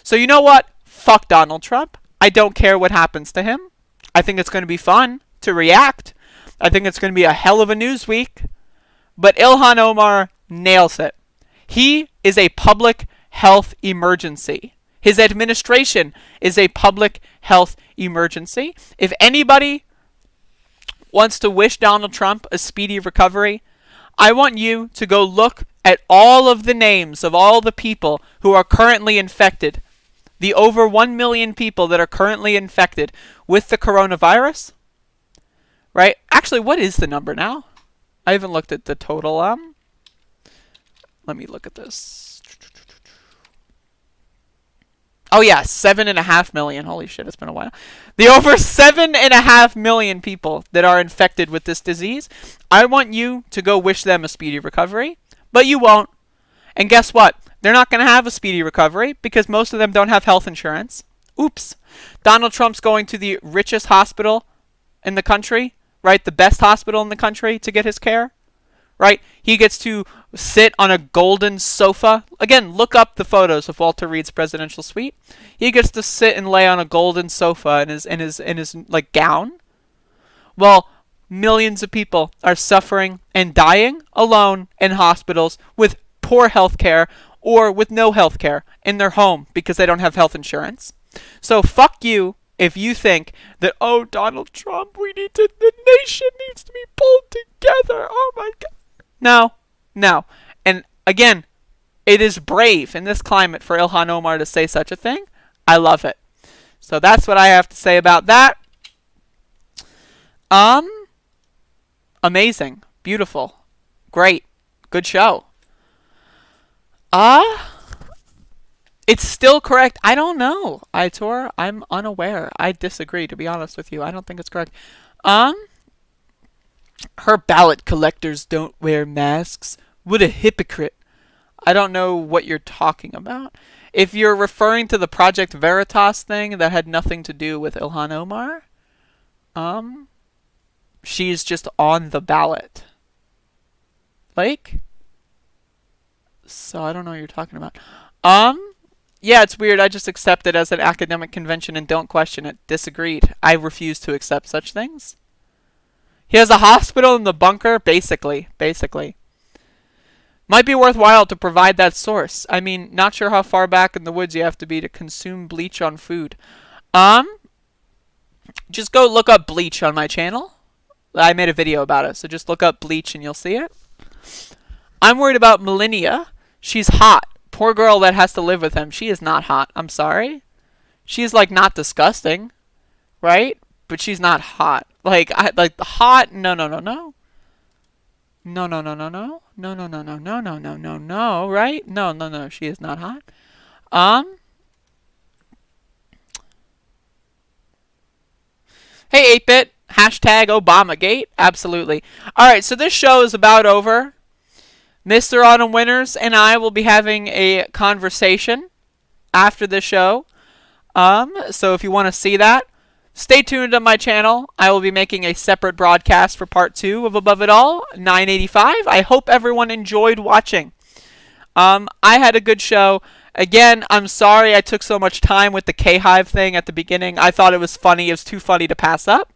So you know what? Fuck Donald Trump. I don't care what happens to him. I think it's going to be fun to react. I think it's going to be a hell of a news week. But Ilhan Omar nails it. He is a public health emergency. His administration is a public health emergency. If anybody wants to wish Donald Trump a speedy recovery, I want you to go look at all of the names of all the people who are currently infected. The over 1 million people that are currently infected with the coronavirus. Right? Actually, what is the number now? I haven't looked at the total. Let me look at this. Oh yeah, 7.5 million. Holy shit, it's been a while. The over 7.5 million people that are infected with this disease, I want you to go wish them a speedy recovery, but you won't. And guess what? They're not going to have a speedy recovery because most of them don't have health insurance. Oops. Donald Trump's going to the richest hospital in the country, right? The best hospital in the country to get his care, right? He gets to sit on a golden sofa. Again, look up the photos of Walter Reed's presidential suite. He gets to sit and lay on a golden sofa in his like gown. Well, millions of people are suffering and dying alone in hospitals with poor health care or with no health care in their home because they don't have health insurance. So fuck you if you think that, oh, Donald Trump, the nation needs to be pulled together. Oh my God. No. And again, It is brave in this climate for Ilhan Omar to say such a thing. I love it. So that's what I have to say about that. Amazing. Beautiful. Great. Good show. It's still correct. I don't know, Aitor. I'm unaware. I disagree, to be honest with you. I don't think it's correct. Her ballot collectors don't wear masks. What a hypocrite. I don't know what you're talking about. If you're referring to the Project Veritas thing that had nothing to do with Ilhan Omar, she's just on the ballot. So I don't know what you're talking about. Yeah, it's weird. I just accept it as an academic convention and don't question it. Disagreed. I refuse to accept such things. He has a hospital in the bunker, basically. Might be worthwhile to provide that source. I mean, not sure how far back in the woods you have to be to consume bleach on food. Just go look up bleach on my channel. I made a video about it, so just look up bleach and you'll see it. I'm worried about Millennia. She's hot. Poor girl that has to live with him. She is not hot. I'm sorry. She's like not disgusting, right? But she's not hot. Like hot. No. No. Right? No. She is not hot. Hey, 8-Bit. Hashtag Obamagate. Absolutely. All right. So this show is about over. Mr. Autumn Winters and I will be having a conversation after the show. So if you want to see that, stay tuned to my channel. I will be making a separate broadcast for part 2 of Above It All, 985. I hope everyone enjoyed watching. I had a good show. Again, I'm sorry I took so much time with the KHive thing at the beginning. I thought it was funny. It was too funny to pass up.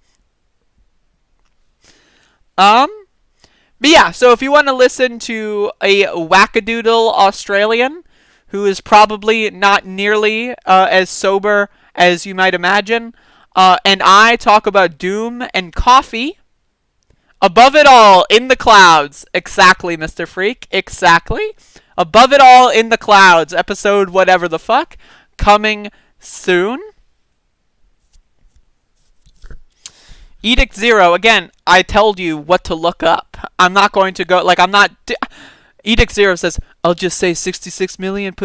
But yeah, so if you want to listen to a wackadoodle Australian who is probably not nearly as sober as you might imagine, and I talk about doom and coffee, Above It All in the Clouds. Exactly, Mr. Freak. Exactly. Above It All in the Clouds, episode whatever the fuck, coming soon. Edict 0, again, I told you what to look up. I'm not going to go, Edict 0 says, I'll just say 66 million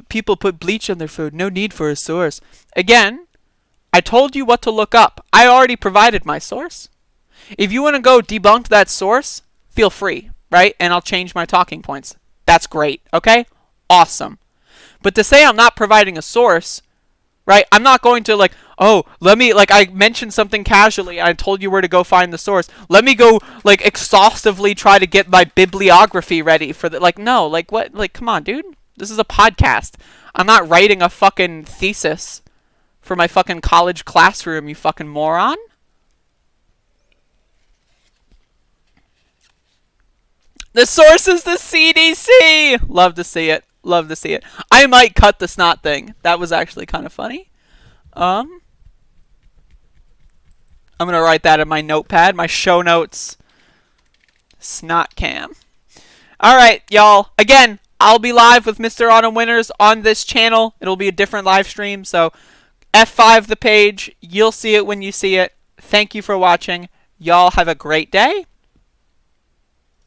people put bleach on their food. No need for a source. Again, I told you what to look up. I already provided my source. If you want to go debunk that source, feel free, right? And I'll change my talking points. That's great, okay? Awesome. But to say I'm not providing a source, right? I'm not going to I mentioned something casually. I told you where to go find the source. Let me go, exhaustively try to get my bibliography ready for the, no, what? Come on, dude. This is a podcast. I'm not writing a fucking thesis for my fucking college classroom, you fucking moron. The source is the CDC! Love to see it. Love to see it. I might cut the snot thing. That was actually kind of funny. I'm gonna write that in my notepad, my show notes. Snot cam. Alright, y'all. Again, I'll be live with Mr. Autumn Winters on this channel. It'll be a different live stream, so F5 the page. You'll see it when you see it. Thank you for watching. Y'all have a great day.